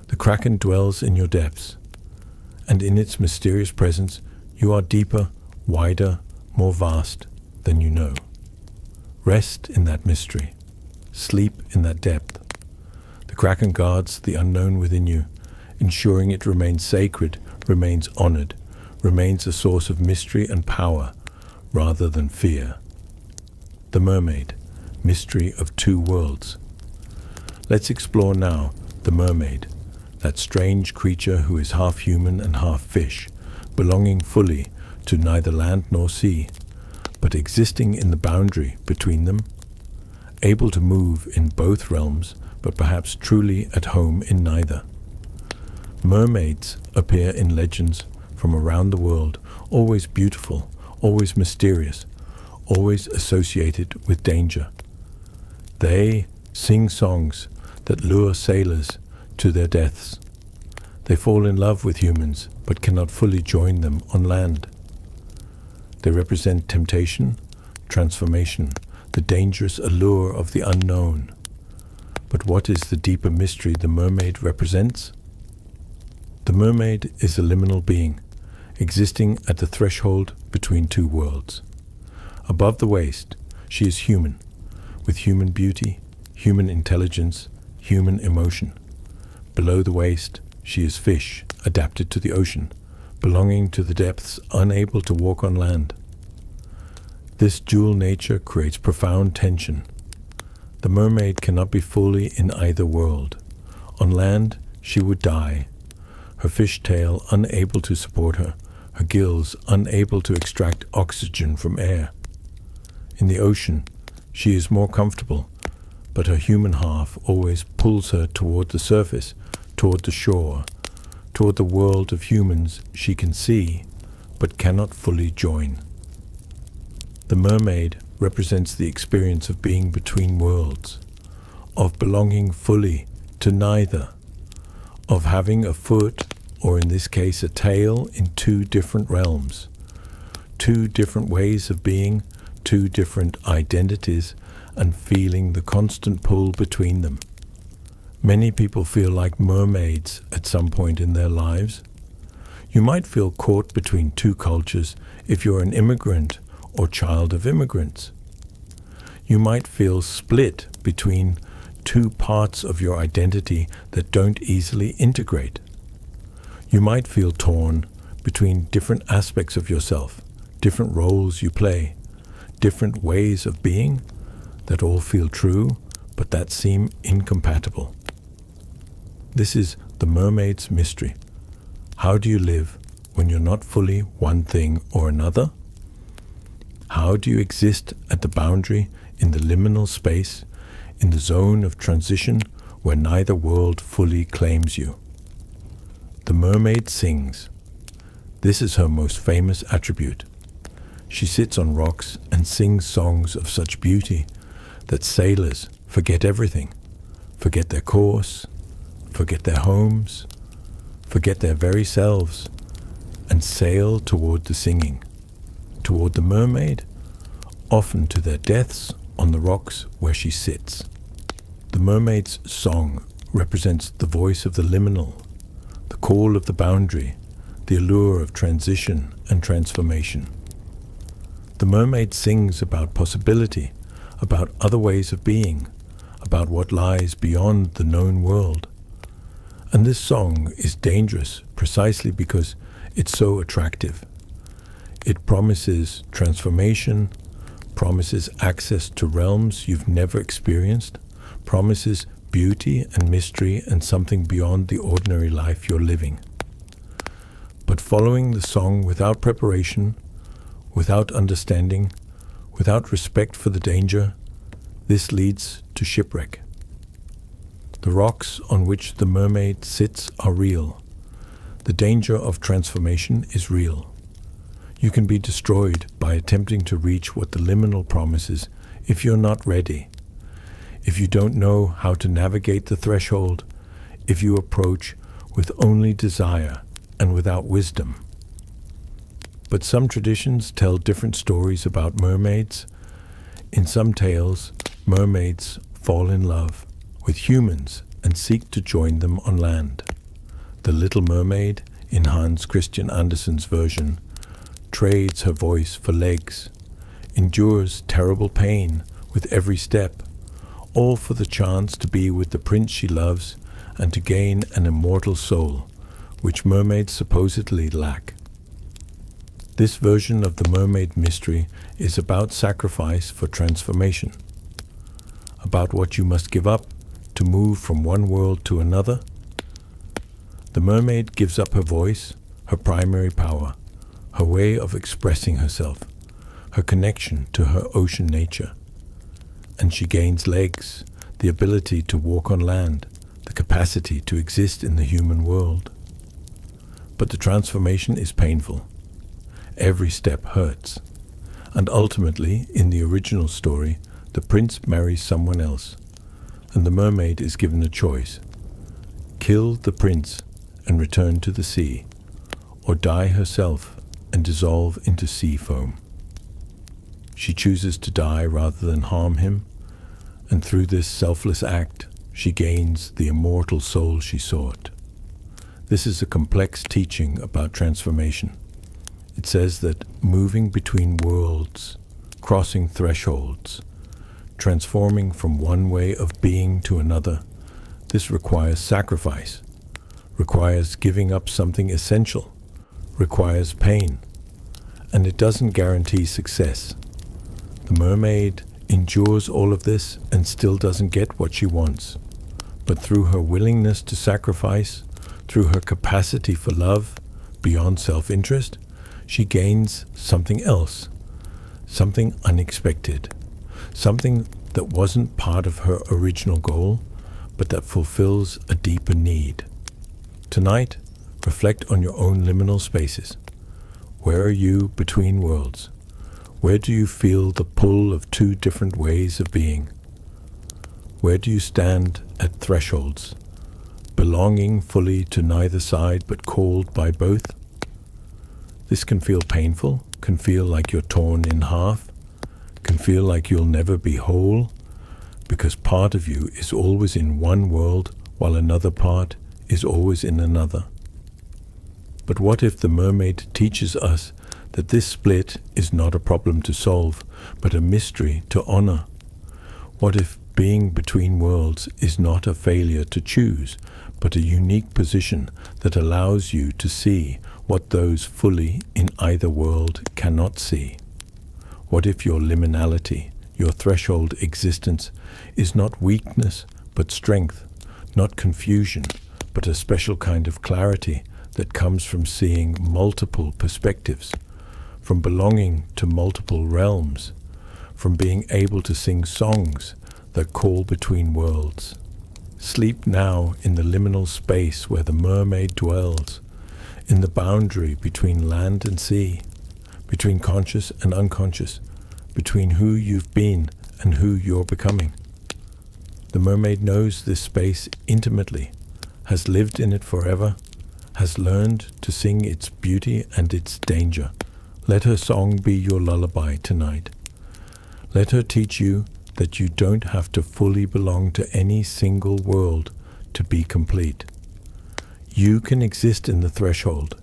The kraken dwells in your depths, and in its mysterious presence you are deeper, wider, more vast than you know. Rest in that mystery. Sleep in that depth. The kraken guards the unknown within you, ensuring it remains sacred, remains honored, remains a source of mystery and power rather than fear. The mermaid, mystery of two worlds. Let's explore now the mermaid, that strange creature who is half human and half fish, belonging fully to neither land nor sea, but existing in the boundary between them, able to move in both realms, but perhaps truly at home in neither. Mermaids appear in legends from around the world, always beautiful, always mysterious, always associated with danger. They sing songs that lure sailors to their deaths. They fall in love with humans, but cannot fully join them on land. They represent temptation, transformation, the dangerous allure of the unknown. But what is the deeper mystery the mermaid represents? The mermaid is a liminal being, existing at the threshold between two worlds. Above the waist, she is human, with human beauty, human intelligence, human emotion. Below the waist, she is fish, adapted to the ocean, belonging to the depths, unable to walk on land. This dual nature creates profound tension. The mermaid cannot be fully in either world. On land, she would die, her fish tail unable to support her, her gills unable to extract oxygen from air. In the ocean, she is more comfortable, but her human half always pulls her toward the surface, toward the shore, toward the world of humans she can see, but cannot fully join. The mermaid represents the experience of being between worlds, of belonging fully to neither, of having a foot, or in this case a tail, in two different realms, two different ways of being, two different identities, and feeling the constant pull between them. Many people feel like mermaids at some point in their lives. You might feel caught between two cultures if you're an immigrant or child of immigrants. You might feel split between two parts of your identity that don't easily integrate. You might feel torn between different aspects of yourself, different roles you play, different ways of being that all feel true, but that seem incompatible. This is the mermaid's mystery. How do you live when you're not fully one thing or another? How do you exist at the boundary, in the liminal space, in the zone of transition where neither world fully claims you? The mermaid sings. This is her most famous attribute. She sits on rocks and sings songs of such beauty that sailors forget everything, forget their course, forget their homes, forget their very selves, and sail toward the singing, toward the mermaid, often to their deaths on the rocks where she sits. The mermaid's song represents the voice of the liminal, the call of the boundary, the allure of transition and transformation. The mermaid sings about possibility, about other ways of being, about what lies beyond the known world. And this song is dangerous precisely because it's so attractive. It promises transformation, promises access to realms you've never experienced, promises beauty and mystery and something beyond the ordinary life you're living. But following the song without preparation, without understanding, without respect for the danger, this leads to shipwreck. The rocks on which the mermaid sits are real. The danger of transformation is real. You can be destroyed by attempting to reach what the liminal promises if you're not ready, if you don't know how to navigate the threshold, if you approach with only desire and without wisdom. But some traditions tell different stories about mermaids. In some tales, mermaids fall in love with humans and seek to join them on land. The Little Mermaid, in Hans Christian Andersen's version, trades her voice for legs, endures terrible pain with every step, all for the chance to be with the prince she loves and to gain an immortal soul, which mermaids supposedly lack. This version of the mermaid mystery is about sacrifice for transformation, about what you must give up to move from one world to another. The mermaid gives up her voice, her primary power, her way of expressing herself, her connection to her ocean nature. And she gains legs, the ability to walk on land, the capacity to exist in the human world. But the transformation is painful. Every step hurts. And ultimately, in the original story, the prince marries someone else, and the mermaid is given a choice: kill the prince and return to the sea, or die herself and dissolve into sea foam. She chooses to die rather than harm him, and through this selfless act, she gains the immortal soul she sought. This is a complex teaching about transformation. It says that moving between worlds, crossing thresholds, transforming from one way of being to another, this requires sacrifice, requires giving up something essential, requires pain, and it doesn't guarantee success. The mermaid endures all of this and still doesn't get what she wants. But through her willingness to sacrifice, through her capacity for love beyond self-interest, she gains something else, something unexpected, something that wasn't part of her original goal, but that fulfills a deeper need. Tonight, reflect on your own liminal spaces. Where are you between worlds? Where do you feel the pull of two different ways of being? Where do you stand at thresholds, belonging fully to neither side but called by both? This can feel painful, can feel like you're torn in half, can feel like you'll never be whole, because part of you is always in one world while another part is always in another. But what if the mermaid teaches us that this split is not a problem to solve, but a mystery to honor? What if being between worlds is not a failure to choose, but a unique position that allows you to see what those fully in either world cannot see? What if your liminality, your threshold existence, is not weakness but strength, not confusion but a special kind of clarity that comes from seeing multiple perspectives, from belonging to multiple realms, from being able to sing songs that call between worlds? Sleep now in the liminal space where the mermaid dwells, in the boundary between land and sea, between conscious and unconscious, between who you've been and who you're becoming. The mermaid knows this space intimately, has lived in it forever, has learned to sing its beauty and its danger. Let her song be your lullaby tonight. Let her teach you that you don't have to fully belong to any single world to be complete. You can exist in the threshold.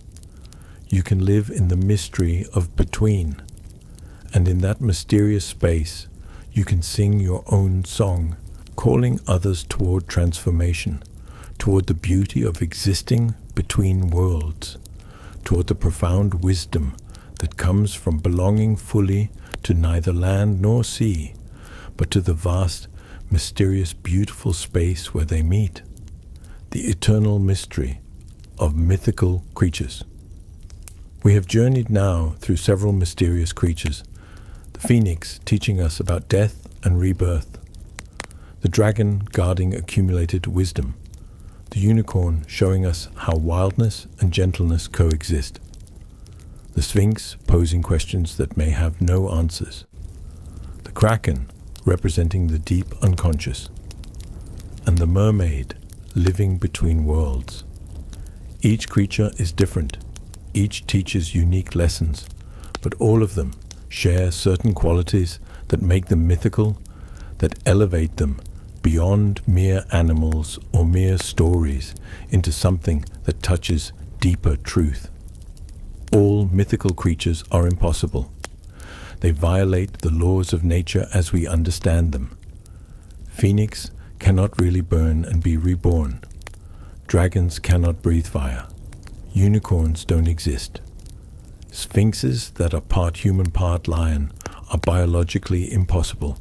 You can live in the mystery of between. And in that mysterious space, you can sing your own song, calling others toward transformation, toward the beauty of existing between worlds, toward the profound wisdom that comes from belonging fully to neither land nor sea, but to the vast, mysterious, beautiful space where they meet, the eternal mystery of mythical creatures. We have journeyed now through several mysterious creatures, the phoenix teaching us about death and rebirth, the dragon guarding accumulated wisdom, the unicorn showing us how wildness and gentleness coexist, the sphinx posing questions that may have no answers, the kraken representing the deep unconscious, and the mermaid living between worlds. Each creature is different, each teaches unique lessons, but all of them share certain qualities that make them mythical, that elevate them beyond mere animals or mere stories into something that touches deeper truth. All mythical creatures are impossible. They violate the laws of nature as we understand them. Phoenix cannot really burn and be reborn. Dragons cannot breathe fire. Unicorns don't exist. Sphinxes that are part human, part lion are biologically impossible.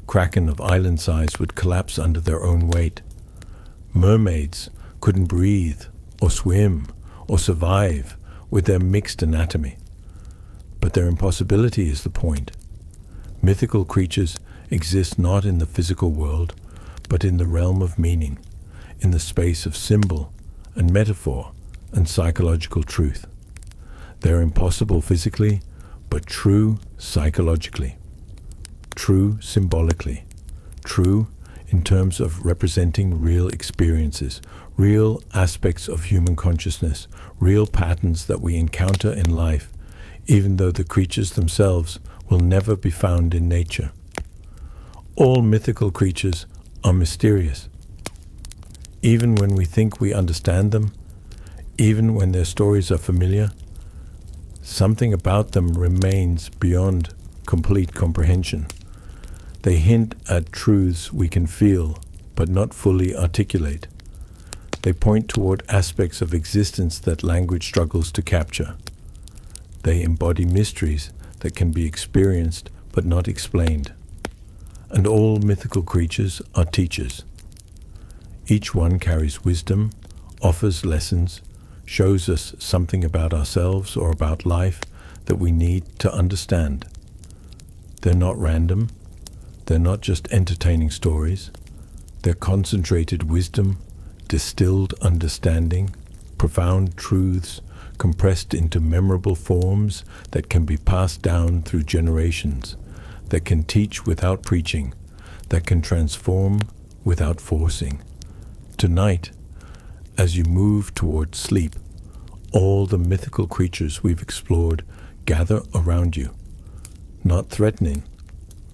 Kraken of island size would collapse under their own weight. Mermaids couldn't breathe or swim or survive with their mixed anatomy. But their impossibility is the point. Mythical creatures exist not in the physical world, but in the realm of meaning, in the space of symbol and metaphor and psychological truth. They're impossible physically, but true psychologically, true symbolically, true in terms of representing real experiences, real aspects of human consciousness, real patterns that we encounter in life, even though the creatures themselves will never be found in nature. All mythical creatures are mysterious. Even when we think we understand them, even when their stories are familiar, something about them remains beyond complete comprehension. They hint at truths we can feel, but not fully articulate. They point toward aspects of existence that language struggles to capture. They embody mysteries that can be experienced but not explained. And all mythical creatures are teachers. Each one carries wisdom, offers lessons, shows us something about ourselves or about life that we need to understand. They're not random. They're not just entertaining stories. They're concentrated wisdom, distilled understanding, profound truths compressed into memorable forms that can be passed down through generations, that can teach without preaching, that can transform without forcing. Tonight, as you move towards sleep, all the mythical creatures we've explored gather around you, not threatening,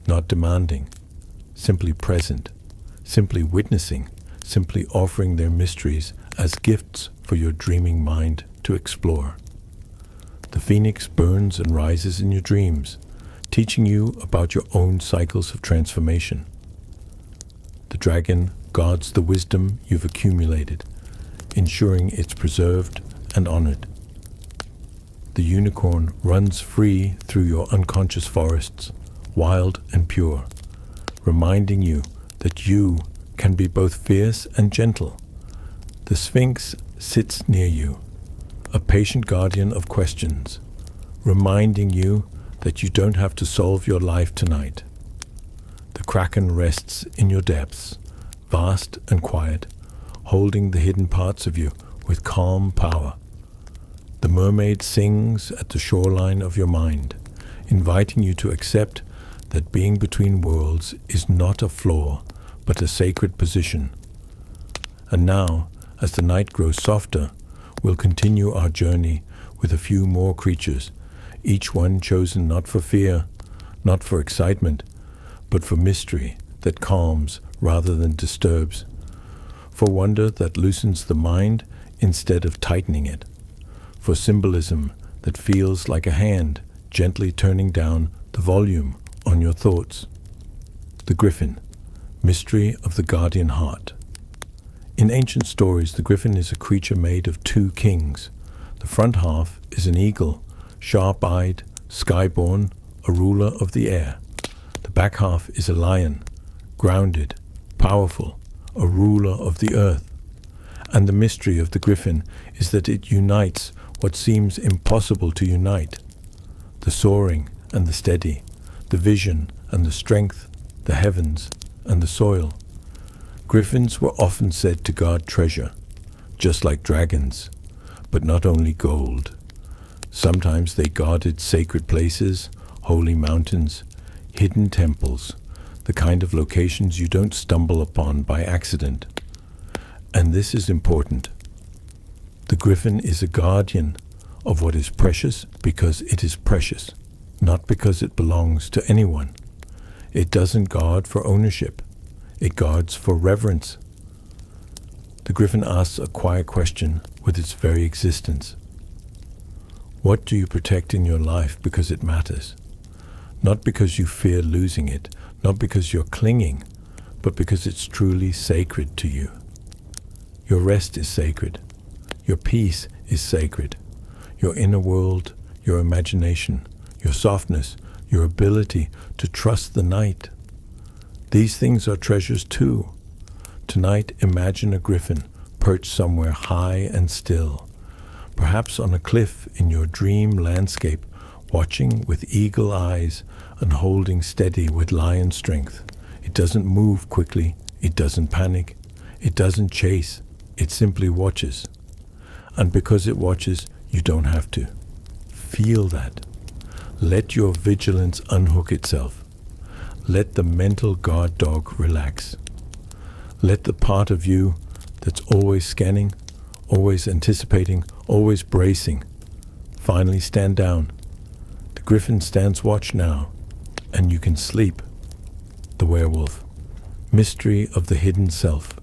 not demanding, simply present, simply witnessing, simply offering their mysteries as gifts for your dreaming mind to explore. The phoenix burns and rises in your dreams, teaching you about your own cycles of transformation. The dragon guards the wisdom you've accumulated, ensuring it's preserved and honored. The unicorn runs free through your unconscious forests, wild and pure, reminding you that you can be both fierce and gentle. The sphinx sits near you, a patient guardian of questions, reminding you that you don't have to solve your life tonight. The kraken rests in your depths, vast and quiet, holding the hidden parts of you with calm power. The mermaid sings at the shoreline of your mind, inviting you to accept that being between worlds is not a flaw, but a sacred position. And now, as the night grows softer, we'll continue our journey with a few more creatures, each one chosen not for fear, not for excitement, but for mystery that calms rather than disturbs, for wonder that loosens the mind instead of tightening it, for symbolism that feels like a hand gently turning down the volume on your thoughts. The griffin, mystery of the guardian heart. In ancient stories, the griffin is a creature made of two kings. The front half is an eagle, sharp-eyed, sky-born, a ruler of the air. The back half is a lion, grounded, powerful, a ruler of the earth. And the mystery of the griffin is that it unites what seems impossible to unite: the soaring and the steady, the vision and the strength, the heavens and the soil. Griffins were often said to guard treasure, just like dragons, but not only gold. Sometimes they guarded sacred places, holy mountains, hidden temples, the kind of locations you don't stumble upon by accident. And this is important. The griffin is a guardian of what is precious because it is precious, not because it belongs to anyone. It doesn't guard for ownership. It guards for reverence. The griffin asks a quiet question with its very existence. What do you protect in your life because it matters? Not because you fear losing it, not because you're clinging, but because it's truly sacred to you. Your rest is sacred. Your peace is sacred. Your inner world, your imagination, your softness, your ability to trust the night. These things are treasures too. Tonight, imagine a griffin perched somewhere high and still, perhaps on a cliff in your dream landscape, watching with eagle eyes and holding steady with lion strength. It doesn't move quickly. It doesn't panic. It doesn't chase. It simply watches. And because it watches, you don't have to. Feel that. Let your vigilance unhook itself. Let the mental guard dog relax. Let the part of you that's always scanning, always anticipating, always bracing, finally stand down. The griffin stands watch now, and you can sleep. The werewolf. Mystery of the hidden self.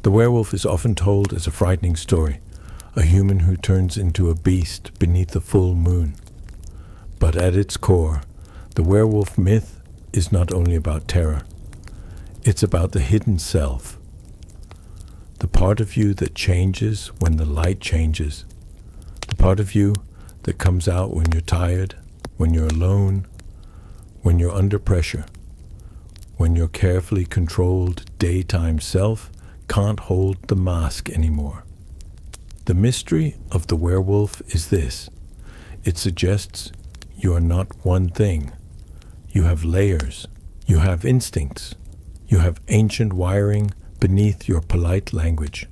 The werewolf is often told as a frightening story, a human who turns into a beast beneath the full moon. But at its core, the werewolf myth is not only about terror. It's about the hidden self. The part of you that changes when the light changes. The part of you that comes out when you're tired, when you're alone, when you're under pressure, when your carefully controlled daytime self can't hold the mask anymore. The mystery of the werewolf is this. It suggests you are not one thing. You have layers. You have instincts. You have ancient wiring beneath your polite language.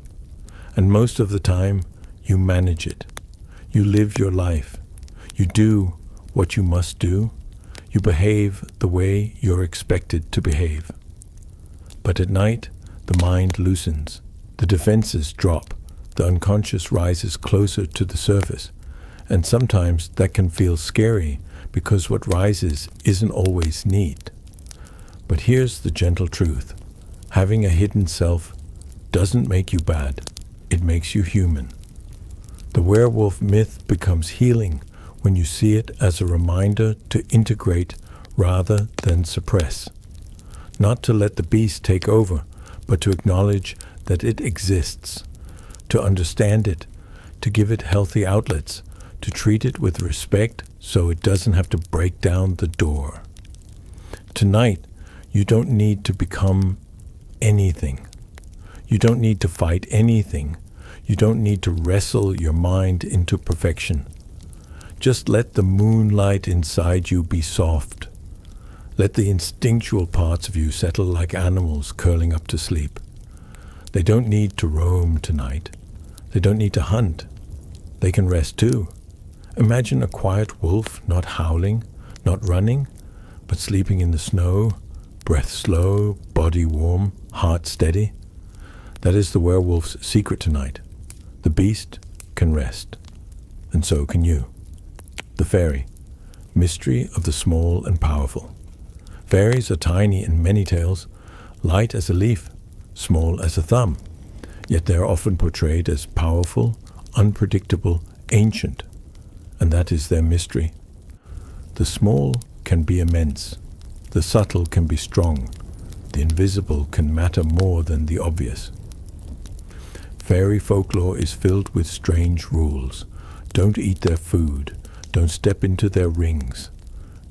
And most of the time, you manage it. You live your life. You do what you must do. You behave the way you're expected to behave. But at night, the mind loosens. The defenses drop. The unconscious rises closer to the surface. And sometimes that can feel scary because what rises isn't always neat. But here's the gentle truth. Having a hidden self doesn't make you bad. It makes you human. The werewolf myth becomes healing when you see it as a reminder to integrate rather than suppress. Not to let the beast take over, but to acknowledge that it exists, to understand it, to give it healthy outlets, to treat it with respect so it doesn't have to break down the door. Tonight, you don't need to become anything. You don't need to fight anything. You don't need to wrestle your mind into perfection. Just let the moonlight inside you be soft. Let the instinctual parts of you settle like animals curling up to sleep. They don't need to roam tonight. They don't need to hunt. They can rest too. Imagine a quiet wolf, not howling, not running, but sleeping in the snow, breath slow, body warm, heart steady. That is the werewolf's secret tonight. The beast can rest, and so can you. The fairy. Mystery of the small and powerful. Fairies are tiny in many tales, light as a leaf, small as a thumb, yet they are often portrayed as powerful, unpredictable, ancient, and that is their mystery. The small can be immense, the subtle can be strong, the invisible can matter more than the obvious. Fairy folklore is filled with strange rules. Don't eat their food, don't step into their rings,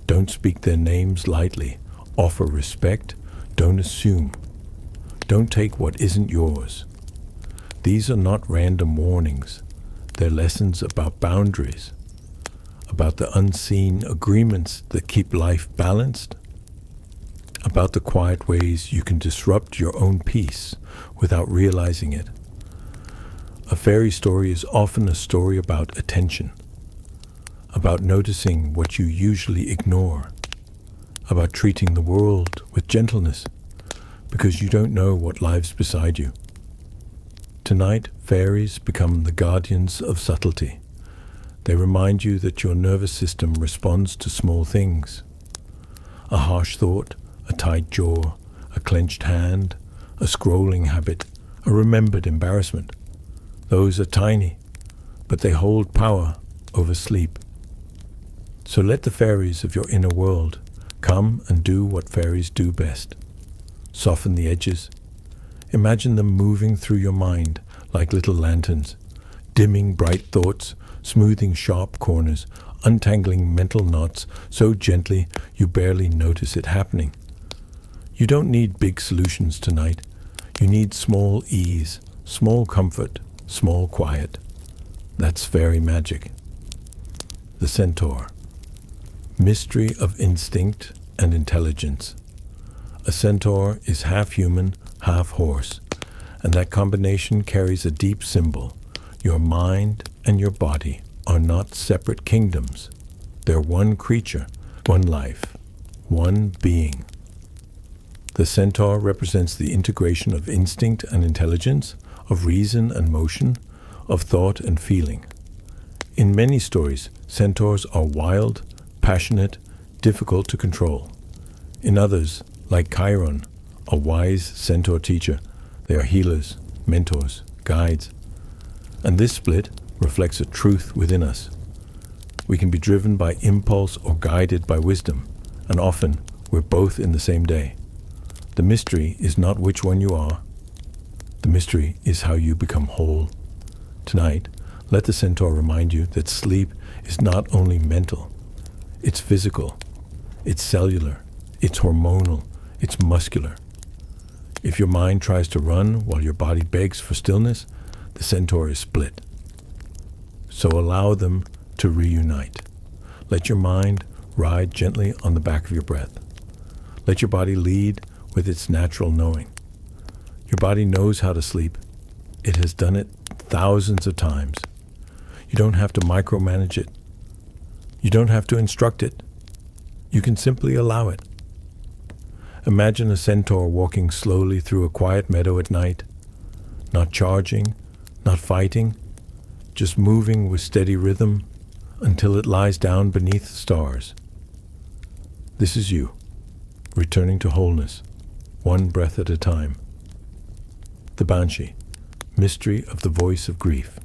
don't speak their names lightly, offer respect, don't assume, don't take what isn't yours. These are not random warnings, they're lessons about boundaries, about the unseen agreements that keep life balanced, about the quiet ways you can disrupt your own peace without realizing it. A fairy story is often a story about attention, about noticing what you usually ignore, about treating the world with gentleness, because you don't know what lies beside you. Tonight, fairies become the guardians of subtlety. They remind you that your nervous system responds to small things. A harsh thought, a tight jaw, a clenched hand, a scrolling habit, a remembered embarrassment. Those are tiny, but they hold power over sleep. So let the fairies of your inner world come and do what fairies do best. Soften the edges. Imagine them moving through your mind like little lanterns, dimming bright thoughts, smoothing sharp corners, untangling mental knots so gently you barely notice it happening. You don't need big solutions tonight. You need small ease, small comfort, small quiet. That's fairy magic. The centaur. Mystery of instinct and intelligence. A centaur is half human, half horse, and that combination carries a deep symbol. Your mind and your body are not separate kingdoms. They're one creature, one life, one being. The centaur represents the integration of instinct and intelligence, of reason and motion, of thought and feeling. In many stories, centaurs are wild, passionate, difficult to control. In others, like Chiron, a wise centaur teacher, they are healers, mentors, guides. And this split reflects a truth within us. We can be driven by impulse or guided by wisdom, and often we're both in the same day. The mystery is not which one you are. The mystery is how you become whole. Tonight, let the centaur remind you that sleep is not only mental, it's physical, it's cellular, it's hormonal, it's muscular. If your mind tries to run while your body begs for stillness, the centaur is split. So allow them to reunite. Let your mind ride gently on the back of your breath. Let your body lead with its natural knowing. Your body knows how to sleep. It has done it thousands of times. You don't have to micromanage it. You don't have to instruct it. You can simply allow it. Imagine a centaur walking slowly through a quiet meadow at night, not charging, not fighting, just moving with steady rhythm until it lies down beneath the stars. This is you, returning to wholeness, one breath at a time. The Banshee, mystery of the voice of grief.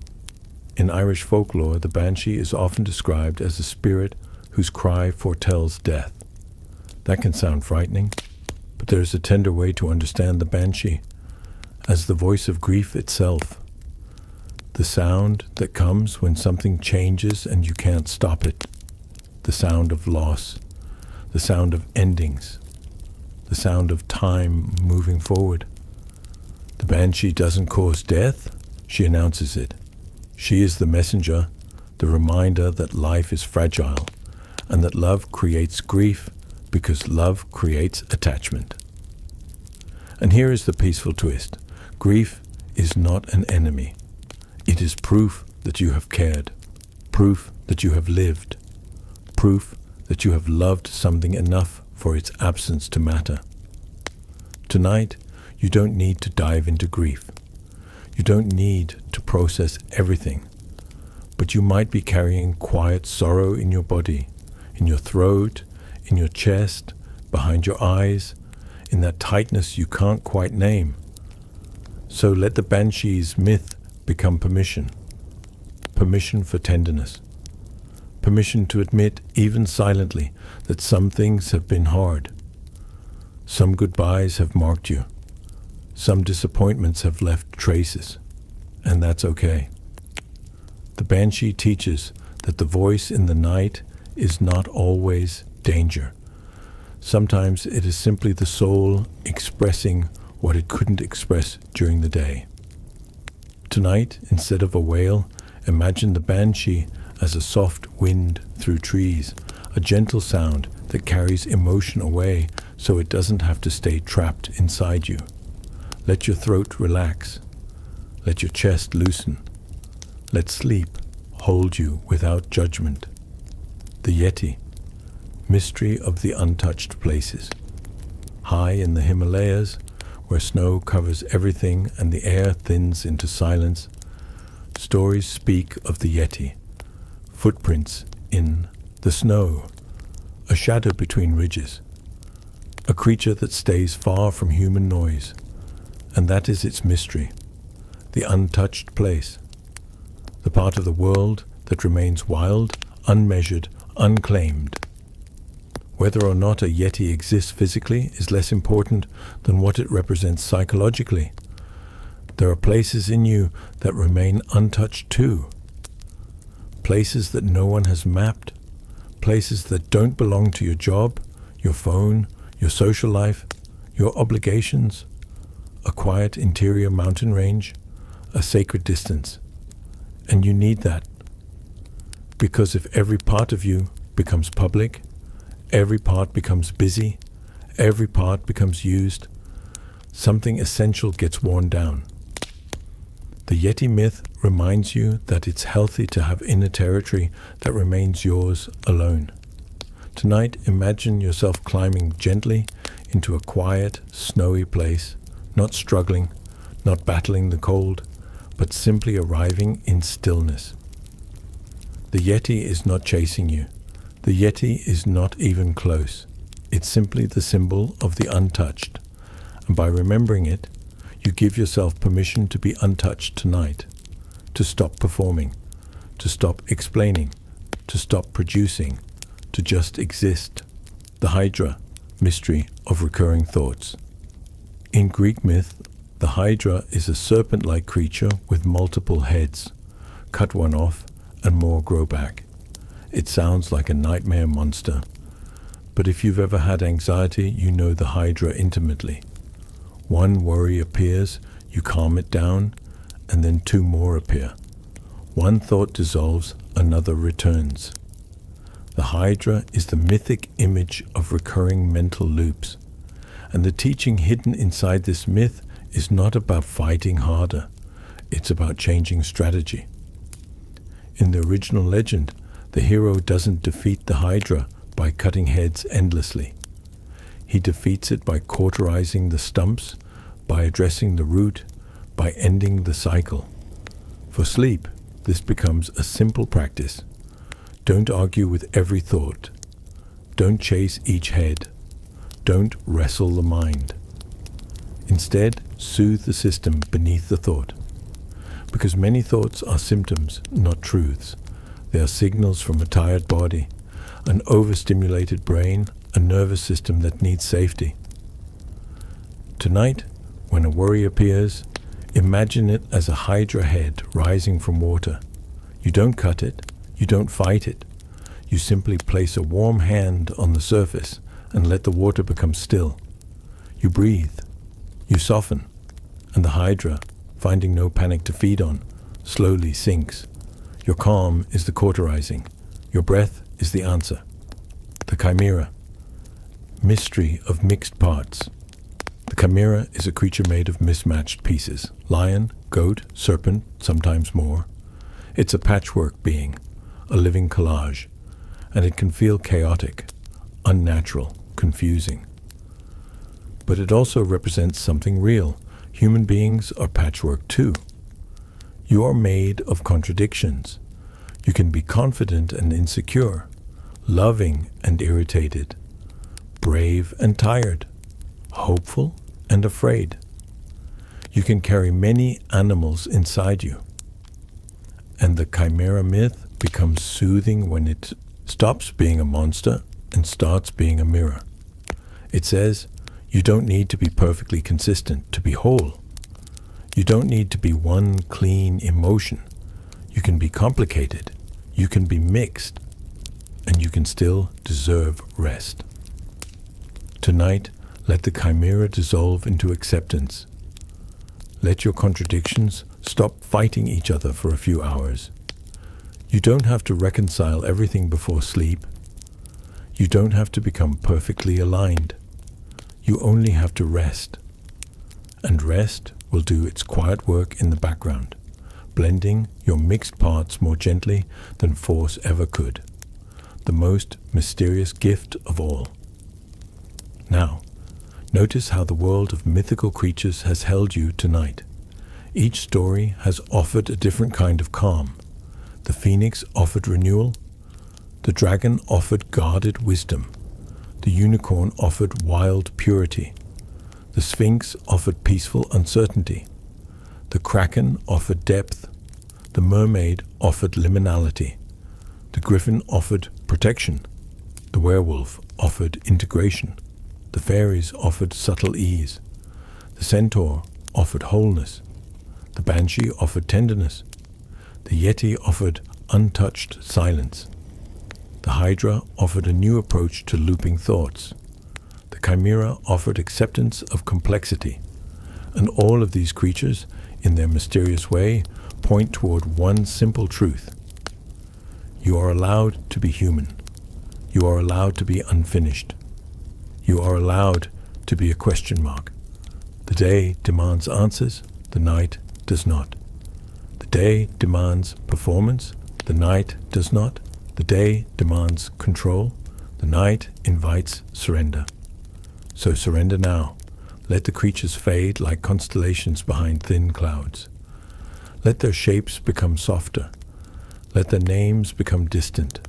In Irish folklore, the Banshee is often described as a spirit whose cry foretells death. That can sound frightening, but there is a tender way to understand the Banshee as the voice of grief itself. The sound that comes when something changes and you can't stop it. The sound of loss. The sound of endings. The sound of time moving forward. The Banshee doesn't cause death, she announces it. She is the messenger, the reminder that life is fragile, and that love creates grief because love creates attachment. And here is the peaceful twist. Grief is not an enemy. It is proof that you have cared, proof that you have lived, proof that you have loved something enough for its absence to matter. Tonight, you don't need to dive into grief. You don't need to process everything, but you might be carrying quiet sorrow in your body, in your throat, in your chest, behind your eyes, in that tightness you can't quite name. So let the Banshee's myth become permission. Permission for tenderness. Permission to admit, even silently, that some things have been hard. Some goodbyes have marked you. Some disappointments have left traces. And that's okay. The Banshee teaches that the voice in the night is not always danger. Sometimes it is simply the soul expressing what it couldn't express during the day. Tonight, instead of a wail, imagine the Banshee as a soft wind through trees, a gentle sound that carries emotion away so it doesn't have to stay trapped inside you. Let your throat relax. Let your chest loosen. Let sleep hold you without judgment. The Yeti, mystery of the untouched places. High in the Himalayas, where snow covers everything and the air thins into silence, stories speak of the Yeti, footprints in the snow, a shadow between ridges, a creature that stays far from human noise, and that is its mystery, the untouched place, the part of the world that remains wild, unmeasured, unclaimed. Whether or not a Yeti exists physically is less important than what it represents psychologically. There are places in you that remain untouched too. Places that no one has mapped. Places that don't belong to your job, your phone, your social life, your obligations. A quiet interior mountain range, a sacred distance. And you need that. Because if every part of you becomes public, every part becomes busy, every part becomes used, something essential gets worn down. The Yeti myth reminds you that it's healthy to have inner territory that remains yours alone. Tonight, imagine yourself climbing gently into a quiet, snowy place, not struggling, not battling the cold, but simply arriving in stillness. The Yeti is not chasing you. The Yeti is not even close. It's simply the symbol of the untouched. And by remembering it, you give yourself permission to be untouched tonight, to stop performing, to stop explaining, to stop producing, to just exist. The Hydra, mystery of recurring thoughts. In Greek myth, the Hydra is a serpent-like creature with multiple heads. Cut one off and more grow back. It sounds like a nightmare monster. But if you've ever had anxiety, you know the Hydra intimately. One worry appears, you calm it down, and then two more appear. One thought dissolves, another returns. The Hydra is the mythic image of recurring mental loops. And the teaching hidden inside this myth is not about fighting harder. It's about changing strategy. In the original legend, the hero doesn't defeat the Hydra by cutting heads endlessly. He defeats it by cauterizing the stumps, by addressing the root, by ending the cycle. For sleep, this becomes a simple practice. Don't argue with every thought. Don't chase each head. Don't wrestle the mind. Instead, soothe the system beneath the thought. Because many thoughts are symptoms, not truths. They are signals from a tired body, an overstimulated brain, a nervous system that needs safety. Tonight, when a worry appears, imagine it as a hydra head rising from water. You don't cut it, you don't fight it. You simply place a warm hand on the surface and let the water become still. You breathe, you soften, and the hydra, finding no panic to feed on, slowly sinks. Your calm is the cauterizing. Your breath is the answer. The chimera. Mystery of mixed parts. The chimera is a creature made of mismatched pieces. Lion, goat, serpent, sometimes more. It's a patchwork being, a living collage, and it can feel chaotic, unnatural, confusing. But it also represents something real. Human beings are patchwork too. You are made of contradictions. You can be confident and insecure, loving and irritated, brave and tired, hopeful and afraid. You can carry many animals inside you. And the chimera myth becomes soothing when it stops being a monster and starts being a mirror. It says, you don't need to be perfectly consistent to be whole. You don't need to be one clean emotion. You can be complicated. You can be mixed. And you can still deserve rest. Tonight, let the chimera dissolve into acceptance. Let your contradictions stop fighting each other for a few hours. You don't have to reconcile everything before sleep. You don't have to become perfectly aligned. You only have to rest. And rest will do its quiet work in the background, blending your mixed parts more gently than force ever could. The most mysterious gift of all. Now, notice how the world of mythical creatures has held you tonight. Each story has offered a different kind of calm. The phoenix offered renewal. The dragon offered guarded wisdom. The unicorn offered wild purity. The sphinx offered peaceful uncertainty. The kraken offered depth. The mermaid offered liminality. The griffin offered protection. The werewolf offered integration. The fairies offered subtle ease. The centaur offered wholeness. The banshee offered tenderness. The yeti offered untouched silence. The hydra offered a new approach to looping thoughts. The chimera offered acceptance of complexity. And all of these creatures, in their mysterious way, point toward one simple truth. You are allowed to be human. You are allowed to be unfinished. You are allowed to be a question mark. The day demands answers, the night does not. The day demands performance, the night does not. The day demands control, the night invites surrender. So surrender now. Let the creatures fade like constellations behind thin clouds. Let their shapes become softer. Let their names become distant.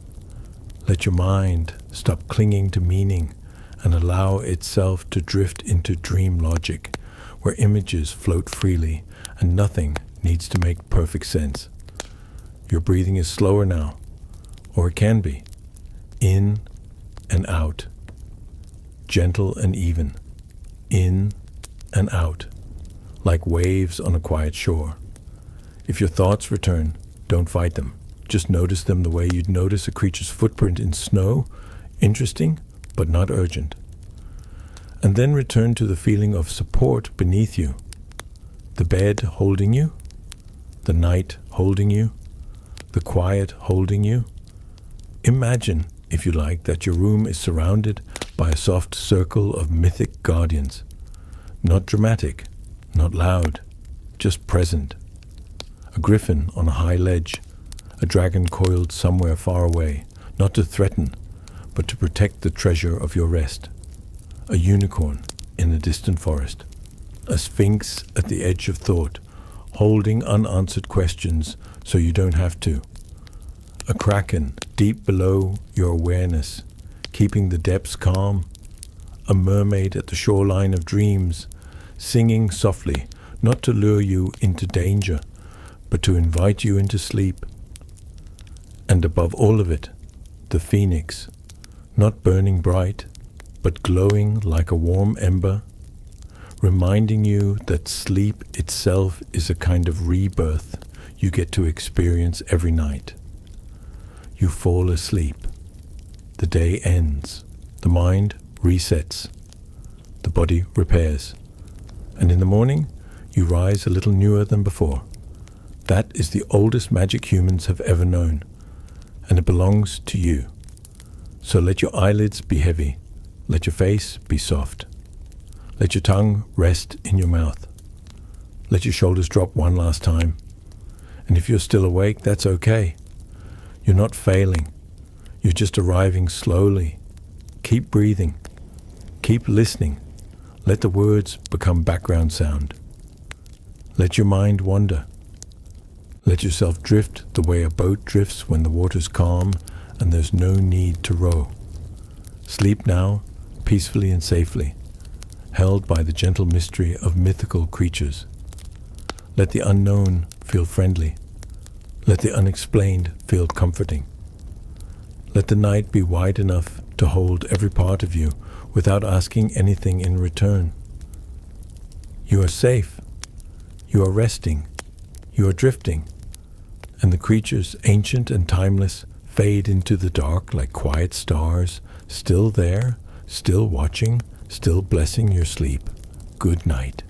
Let your mind stop clinging to meaning and allow itself to drift into dream logic, where images float freely and nothing needs to make perfect sense. Your breathing is slower now, or it can be, in and out, gentle and even, in and out, like waves on a quiet shore. If your thoughts return, don't fight them. Just notice them the way you'd notice a creature's footprint in snow, interesting but not urgent. And then return to the feeling of support beneath you, the bed holding you, the night holding you, the quiet holding you. Imagine, if you like, that your room is surrounded by a soft circle of mythic guardians. Not dramatic, not loud, just present. A griffin on a high ledge, a dragon coiled somewhere far away, not to threaten, but to protect the treasure of your rest. A unicorn in a distant forest. A sphinx at the edge of thought, holding unanswered questions so you don't have to. A kraken deep below your awareness, keeping the depths calm. A mermaid at the shoreline of dreams, singing softly, not to lure you into danger, but to invite you into sleep. And above all of it, the phoenix, not burning bright, but glowing like a warm ember, reminding you that sleep itself is a kind of rebirth you get to experience every night. You fall asleep. The day ends. The mind resets. The body repairs. And in the morning, you rise a little newer than before. That is the oldest magic humans have ever known, and it belongs to you. So let your eyelids be heavy. Let your face be soft. Let your tongue rest in your mouth. Let your shoulders drop one last time. And if you're still awake, that's okay. You're not failing. You're just arriving slowly. Keep breathing. Keep listening. Let the words become background sound. Let your mind wander. Let yourself drift the way a boat drifts when the water's calm and there's no need to row. Sleep now, peacefully and safely, held by the gentle mystery of mythical creatures. Let the unknown feel friendly. Let the unexplained feel comforting. Let the night be wide enough to hold every part of you without asking anything in return. You are safe. You are resting. You are drifting. And the creatures, ancient and timeless, fade into the dark like quiet stars, still there, still watching, still blessing your sleep. Good night.